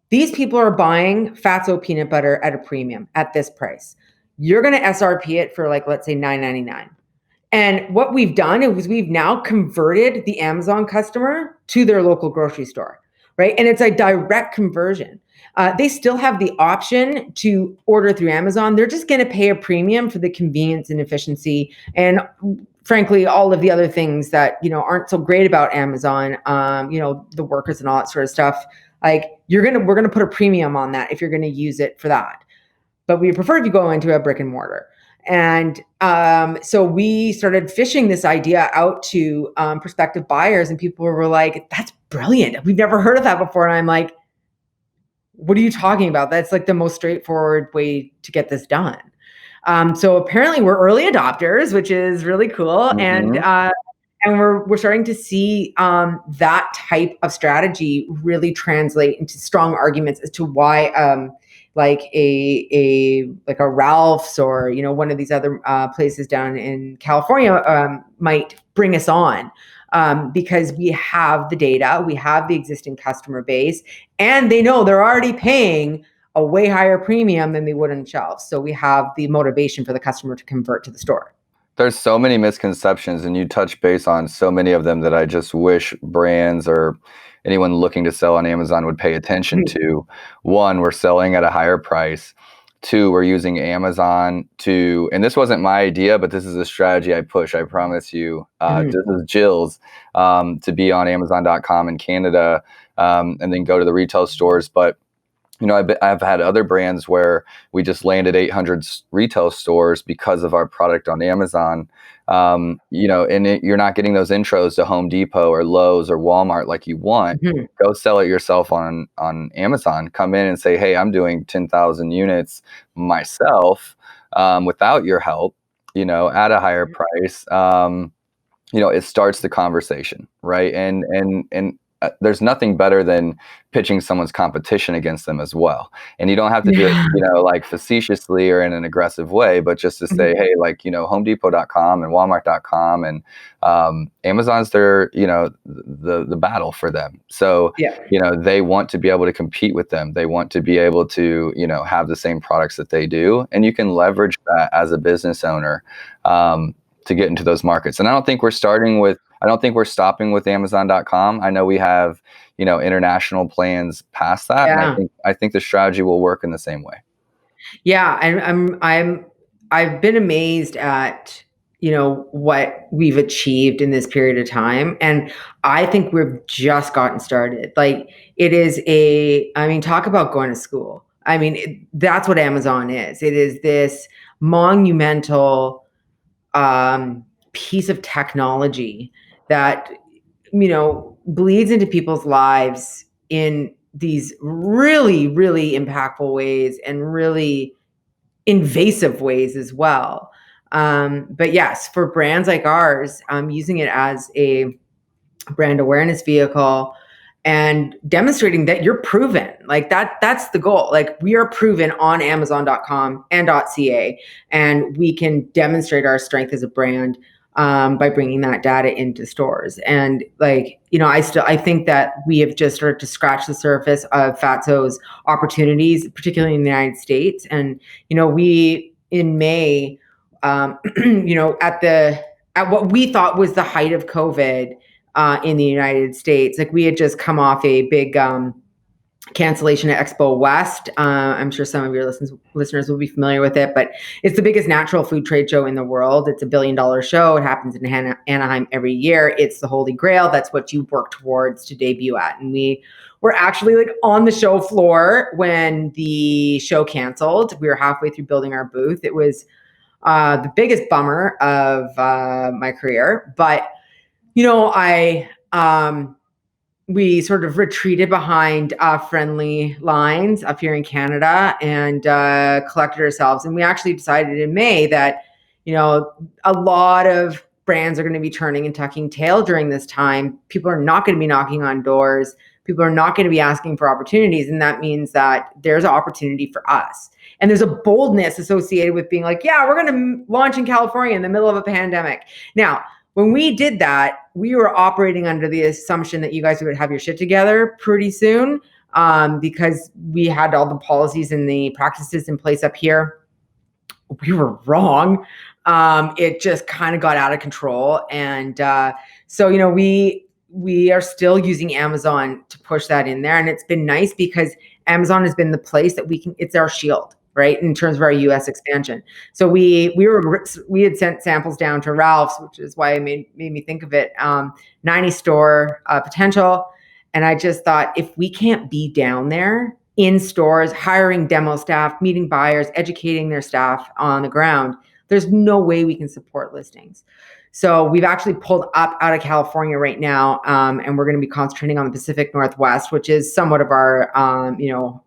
These people are buying Fatso peanut butter at a premium at this price. You're going to SRP it for like, let's say $9.99. And what we've done is we've now converted the Amazon customer to their local grocery store, right? And it's a direct conversion. They still have the option to order through Amazon. They're just going to pay a premium for the convenience and efficiency, and frankly, all of the other things that, aren't so great about Amazon, the workers and all that sort of stuff. Like we're going to put a premium on that if you're going to use it for that. But we prefer if you go into a brick and mortar. And so we started fishing this idea out to prospective buyers, and people were like, that's brilliant. We've never heard of that before. And I'm like, what are you talking about? That's like the most straightforward way to get this done. So apparently we're early adopters, which is really cool. Mhm. And we're starting to see that type of strategy really translate into strong arguments as to why like a Ralph's or one of these other places down in California might bring us on, because we have the data, we have the existing customer base, and they know they're already paying a way higher premium than they would on shelves. So we have the motivation for the customer to convert to the store. There's so many misconceptions, and you touch base on so many of them that I just wish brands or anyone looking to sell on Amazon would pay attention to. One, we're selling at a higher price. Two, we're using Amazon to, and this wasn't my idea, but this is a strategy I push, I promise you. This is Jill's, to be on Amazon.com in Canada, and then go to the retail stores. But I've had other brands where we just landed 800 retail stores because of our product on Amazon. And you're not getting those intros to Home Depot or Lowe's or Walmart like you want. Go sell it yourself on Amazon. Come in and say, hey, I'm doing 10,000 units myself without your help, at a higher price. It starts the conversation, right? And there's nothing better than pitching someone's competition against them as well. And you don't have to do it, like facetiously or in an aggressive way, but just to say, hey, like, HomeDepot.com and Walmart.com and Amazon's their, the battle for them. So, they want to be able to compete with them. They want to be able to, have the same products that they do. And you can leverage that as a business owner to get into those markets. And I don't think we're stopping with Amazon.com. I know we have, international plans past that. Yeah. And I think the strategy will work in the same way. Yeah. And I've been amazed at, what we've achieved in this period of time. And I think we've just gotten started. Like it is talk about going to school. That's what Amazon is. It is this monumental piece of technology that bleeds into people's lives in these really, really impactful ways and really invasive ways as well. But yes, for brands like ours, using it as a brand awareness vehicle and demonstrating that you're proven, like that's the goal. Like we are proven on Amazon.com and .ca, and we can demonstrate our strength as a brand by bringing that data into stores. And like, I think that we have just started to scratch the surface of Fatso's opportunities, particularly in the United States. And, we in May, at what we thought was the height of COVID in the United States, like we had just come off a big cancellation at Expo West. I'm sure some of your listeners will be familiar with it, but it's the biggest natural food trade show in the world. It's $1 billion show. It happens in Anaheim every year. It's the Holy Grail. That's what you work towards to debut at. And we were actually like on the show floor when the show canceled. We were halfway through building our booth. It was the biggest bummer of my career, but we sort of retreated behind friendly lines up here in Canada and collected ourselves. And we actually decided in May that, a lot of brands are going to be turning and tucking tail during this time. People are not going to be knocking on doors. People are not going to be asking for opportunities. And that means that there's an opportunity for us. And there's a boldness associated with being like, yeah, we're going to launch in California in the middle of a pandemic. Now, when we did that, we were operating under the assumption that you guys would have your shit together pretty soon because we had all the policies and the practices in place up here. We were wrong. It just kind of got out of control. And so, we are still using Amazon to push that in there. And it's been nice because Amazon has been the place that it's our shield, right? In terms of our US expansion. So we had sent samples down to Ralph's, which is why it made me think of it, 90 store potential. And I just thought, if we can't be down there in stores, hiring demo staff, meeting buyers, educating their staff on the ground, there's no way we can support listings. So we've actually pulled up out of California right now, and we're going to be concentrating on the Pacific Northwest, which is somewhat of our,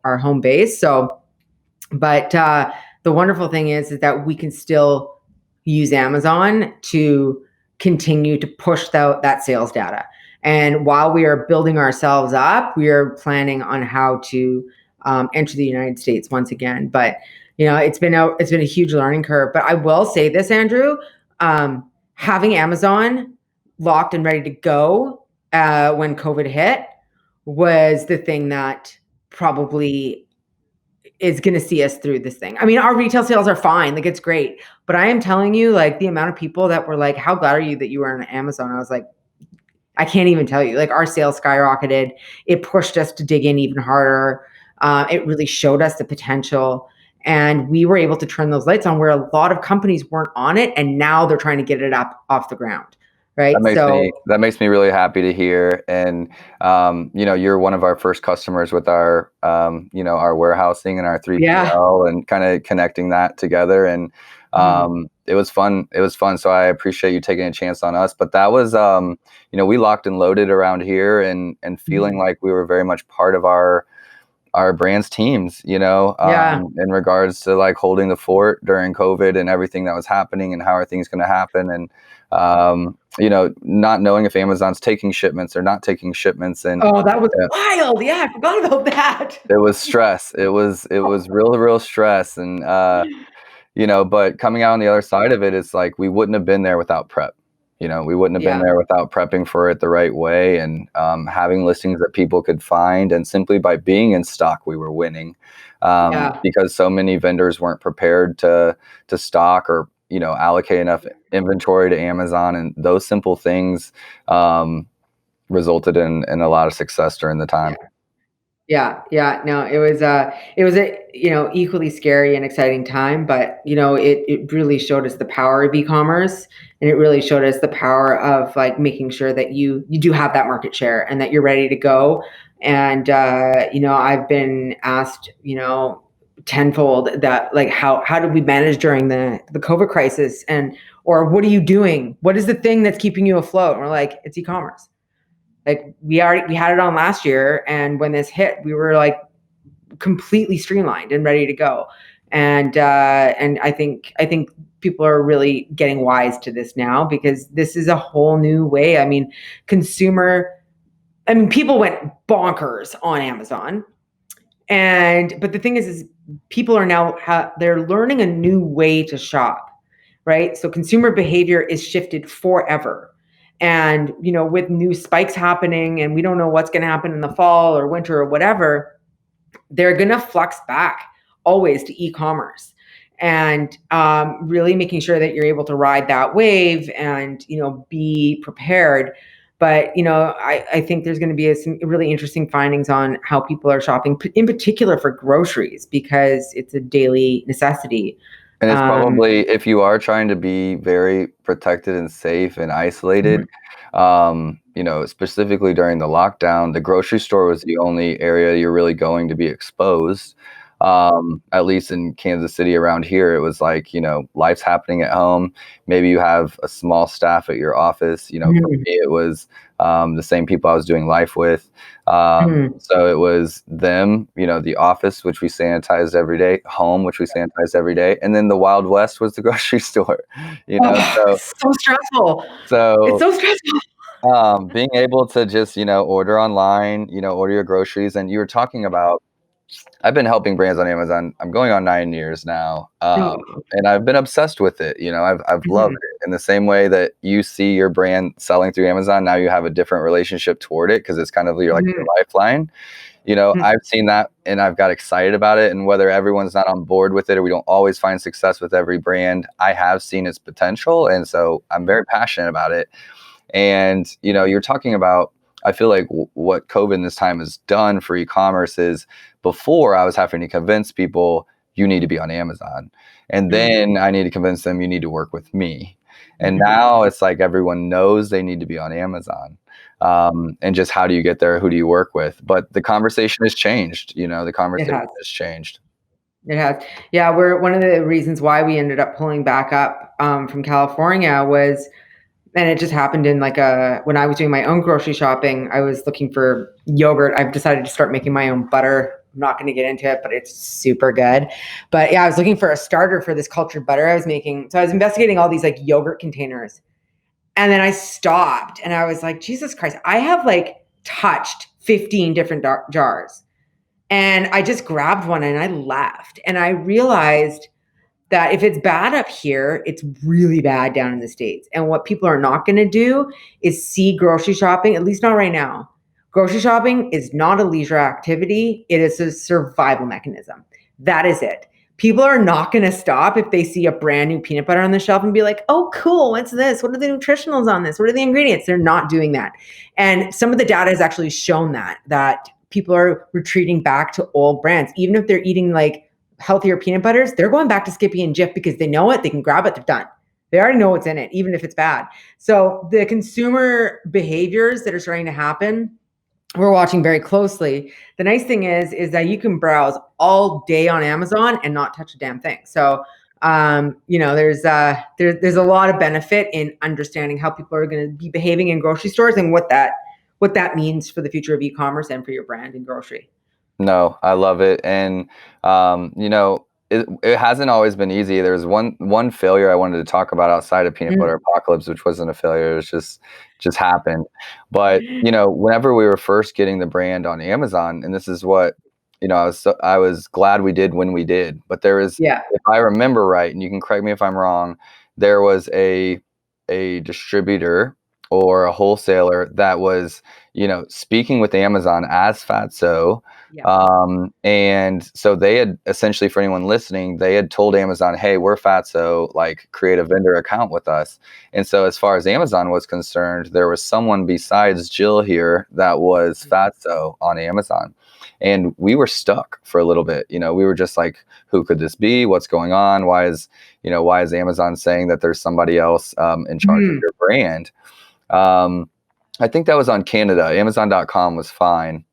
our home base. So, but the wonderful thing is that we can still use Amazon to continue to push that sales data. And while we are building ourselves up, we are planning on how to enter the United States once again. But it's been a huge learning curve. But I will say this, Andrew. Having Amazon locked and ready to go when COVID hit was the thing that probably is going to see us through this thing. I mean, our retail sales are fine. Like, it's great. But I am telling you, like, the amount of people that were like, how glad are you that you were on Amazon? I was like, I can't even tell you. Like, our sales skyrocketed. It pushed us to dig in even harder. It really showed us the potential. And we were able to turn those lights on where a lot of companies weren't on it. And now they're trying to get it up off the ground. Right. That makes me really happy to hear. And, you're one of our first customers with our, our warehousing and our 3PL and kind of connecting that together. And it was fun. It was fun. So I appreciate you taking a chance on us. But that was, we locked and loaded around here and feeling like we were very much part of our brand's teams, in regards to like holding the fort during COVID and everything that was happening and how are things going to happen. And, not knowing if Amazon's taking shipments or not taking shipments. And that was wild. Yeah. I forgot about that. It was stress. It was real stress. And, but coming out on the other side of it, it's like, we wouldn't have been there without prep. We wouldn't have been there without prepping for it the right way and having listings that people could find. And simply by being in stock, we were winning because so many vendors weren't prepared to stock or, allocate enough inventory to Amazon. And those simple things resulted in a lot of success during the time. Yeah. No, it was a, equally scary and exciting time, but, it really showed us the power of e-commerce, and it really showed us the power of like making sure that you do have that market share and that you're ready to go. And, I've been asked, tenfold that like, how did we manage during the COVID crisis, or what are you doing? What is the thing that's keeping you afloat? And we're like, it's e-commerce. Like we had it on last year, and when this hit, we were like completely streamlined and ready to go. And I think people are really getting wise to this now, because this is a whole new way. I mean, people went bonkers on Amazon, but the thing is people are now they're learning a new way to shop. right? So consumer behavior is shifted forever. And, with new spikes happening and we don't know what's going to happen in the fall or winter or whatever, they're going to flux back always to e-commerce, and really making sure that you're able to ride that wave and, be prepared. But, I think there's going to be some really interesting findings on how people are shopping, in particular for groceries, because it's a daily necessity. And it's probably, if you are trying to be very protected and safe and isolated, specifically during the lockdown, the grocery store was the only area you're really going to be exposed. At least in Kansas City around here, it was like, life's happening at home. Maybe you have a small staff at your office. For me, it was the same people I was doing life with. So it was them, the office, which we sanitized every day, home, which we sanitized every day. And then the Wild West was the grocery store, so stressful. So it's so stressful. Being able to just, order online, order your groceries. And you were talking about, I've been helping brands on Amazon. I'm going on 9 years now. And I've been obsessed with it. I've loved it in the same way that you see your brand selling through Amazon. Now you have a different relationship toward it because it's kind of your lifeline. I've seen that and I've got excited about it. And whether everyone's not on board with it or we don't always find success with every brand, I have seen its potential. And so I'm very passionate about it. And, you're talking about, I feel like what COVID in this time has done for e-commerce is, before I was having to convince people you need to be on Amazon. And then I need to convince them you need to work with me. And now it's like everyone knows they need to be on Amazon. And just how do you get there? Who do you work with? But the conversation has changed. The conversation has changed. It has. Yeah, one of the reasons why we ended up pulling back up from California was, and it just happened in when I was doing my own grocery shopping, I was looking for yogurt. I've decided to start making my own butter. I'm not going to get into it, but it's super good. But yeah, I was looking for a starter for this cultured butter I was making. So I was investigating all these yogurt containers. And then I stopped and I was like, Jesus Christ, I have touched 15 different jars. And I just grabbed one and I left. And I realized that if it's bad up here, it's really bad down in the States. And what people are not going to do is see grocery shopping, at least not right now. Grocery shopping is not a leisure activity. It is a survival mechanism. That is it. People are not going to stop if they see a brand new peanut butter on the shelf and be like, oh, cool, what's this? What are the nutritionals on this? What are the ingredients? They're not doing that. And some of the data has actually shown that people are retreating back to old brands. Even if they're eating healthier peanut butters, they're going back to Skippy and Jif because they know it, they can grab it, they're done. They already know what's in it, even if it's bad. So the consumer behaviors that are starting to happen, we're watching very closely. The nice thing is that you can browse all day on Amazon and not touch a damn thing. So, there's a lot of benefit in understanding how people are going to be behaving in grocery stores and what that means for the future of e-commerce and for your brand in grocery. No, I love it. And, it hasn't always been easy. There's one failure I wanted to talk about outside of Peanut Butter Apocalypse, which wasn't a failure. It was just happened. But, whenever we were first getting the brand on Amazon, and this is what, I was glad we did when we did. But there is, if I remember right, and you can correct me if I'm wrong, there was a distributor or a wholesaler that was, speaking with Amazon as Fatso. And so they had essentially, for anyone listening, they had told Amazon, hey, we're Fatso, create a vendor account with us. And so as far as Amazon was concerned, there was someone besides Jill here that was Fatso on Amazon. And we were stuck for a little bit. We were just like, who could this be? What's going on? Why is Amazon saying that there's somebody else in charge of your brand? I think that was on Canada. Amazon.com was fine.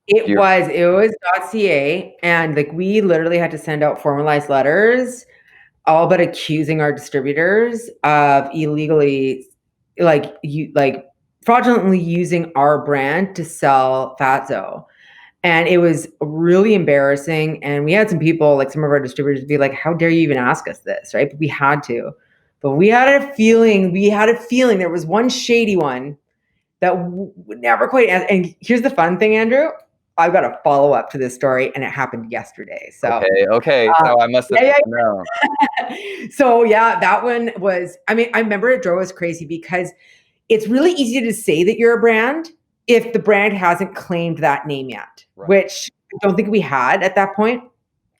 It was .ca, and we literally had to send out formalized letters, all but accusing our distributors of illegally, fraudulently using our brand to sell Fatso. And it was really embarrassing. And we had some people, some of our distributors, be like, how dare you even ask us this, right? But we had to. But we had a feeling there was one shady one that would never quite. And here's the fun thing, Andrew. I've got a follow up to this story, and it happened yesterday. So okay. So I must have known. So yeah, that one was. I mean, I remember it drove us crazy because it's really easy to say that you're a brand if the brand hasn't claimed that name yet, Right. which I don't think we had at that point.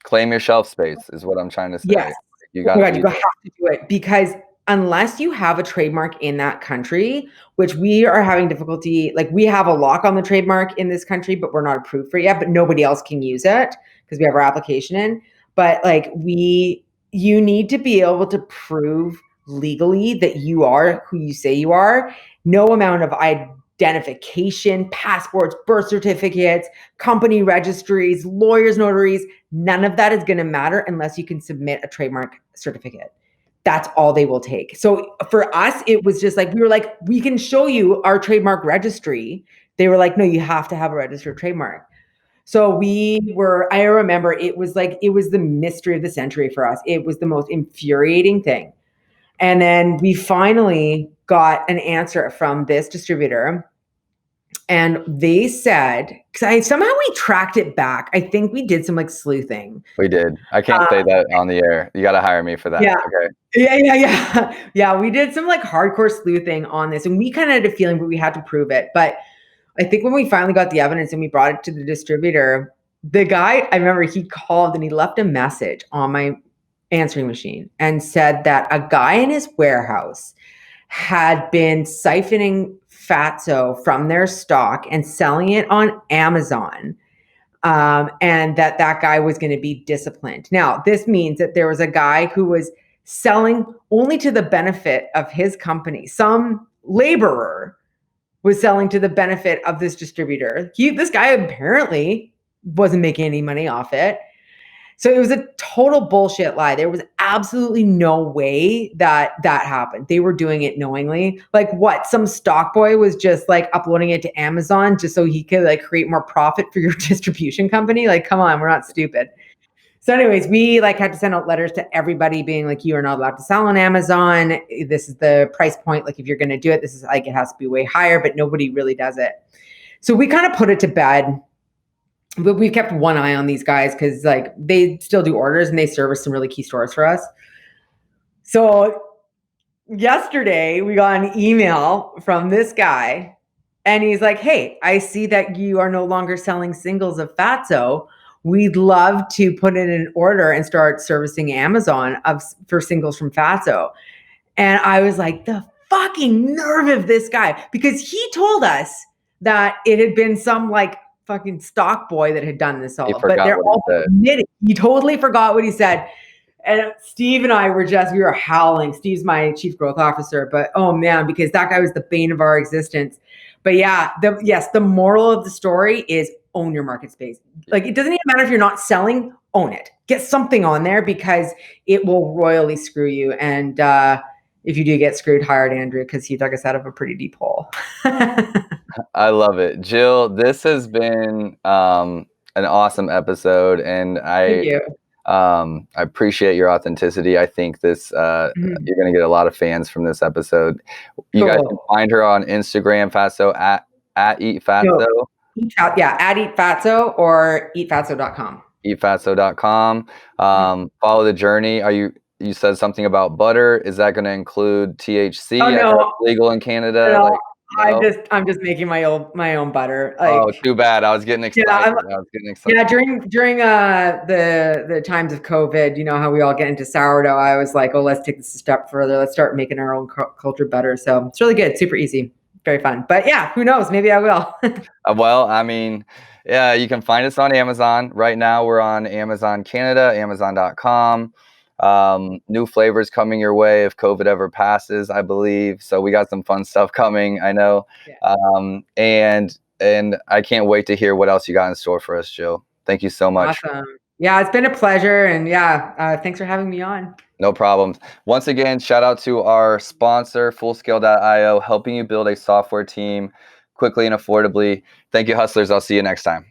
Claim your shelf space is what I'm trying to say. Yes. You Oh my God, got you have to do it because unless you have a trademark in that country, which we are having difficulty, like we have a lock on the trademark in this country, but we're not approved for it yet, but nobody else can use it because we have our application in. But like you need to be able to prove legally that you are who you say you are. No amount of identification, passports, birth certificates, company registries, lawyers, notaries, none of that is going to matter unless you can submit a trademark certificate. That's all they will take. So for us, it was just like, we were like, we can show you our trademark registry. They were like, no, you have to have a registered trademark. So I remember it was the mystery of the century for us. It was the most infuriating thing. And then we finally got an answer from this distributor. And they said, because somehow we tracked it back. I think we did some like sleuthing. We did. I can't say that on the air. You got to hire me for that. Yeah. Okay. Yeah. Yeah. We did some like hardcore sleuthing on this, and we kind of had a feeling, but we had to prove it. But I think when we finally got the evidence and we brought it to the distributor, the guy, I remember he called and he left a message on my answering machine and said that a guy in his warehouse had been siphoning Fatso from their stock and selling it on Amazon. And that guy was going to be disciplined. Now, this means that there was a guy who was selling only to the benefit of his company. Some laborer was selling to the benefit of this distributor. This guy apparently wasn't making any money off it. So it was a total bullshit lie. There was absolutely no way that happened. They were doing it knowingly. Like what? Some stock boy was just like uploading it to Amazon just so he could like create more profit for your distribution company. Like, come on, we're not stupid. So anyways, we like had to send out letters to everybody being like, you are not allowed to sell on Amazon. This is the price point. Like if you're going to do it, this is like, it has to be way higher, but nobody really does it. So we kind of put it to bed. But we kept one eye on these guys because like they still do orders and they service some really key stores for us. So yesterday we got an email from this guy and he's like, hey, I see that you are no longer selling singles of Fatso. We'd love to put in an order and start servicing Amazon for singles from Fatso. And I was like, the fucking nerve of this guy, because he told us that it had been some like fucking stock boy that had done this all, but they're all admitting he totally forgot what he said. And Steve and I we were howling. Steve's my chief growth officer, but oh man, because that guy was the bane of our existence. But yeah, the moral of the story is own your market space. Like it doesn't even matter if you're not selling, own it. Get something on there because it will royally screw you. And if you do get screwed, hire Andrew because he dug us out of a pretty deep hole. I love it. Jill, this has been an awesome episode, and I appreciate your authenticity. I think this you're going to get a lot of fans from this episode. You guys can find her on Instagram, Fatso, at Eat Fatso. At Eat Fatso or eatfatso.com. Eatfatso.com. Follow the journey. You said something about butter. Is that going to include THC? Oh, no. Legal in Canada? No. No? I'm just making my own butter. Like, oh, too bad. I was getting excited. Yeah, during the times of COVID, you know how we all get into sourdough. I was like, oh, let's take this a step further. Let's start making our own cultured butter. So it's really good, super easy, very fun. But yeah, who knows? Maybe I will. Well, I mean, yeah, you can find us on Amazon right now. We're on Amazon Canada, Amazon.com. New flavors coming your way if COVID ever passes, I believe. So we got some fun stuff coming, I know. Yeah. And I can't wait to hear what else you got in store for us, Jill. Thank you so much. Awesome. Yeah, it's been a pleasure. And thanks for having me on. No problems. Once again, shout out to our sponsor, Fullscale.io, helping you build a software team quickly and affordably. Thank you, hustlers. I'll see you next time.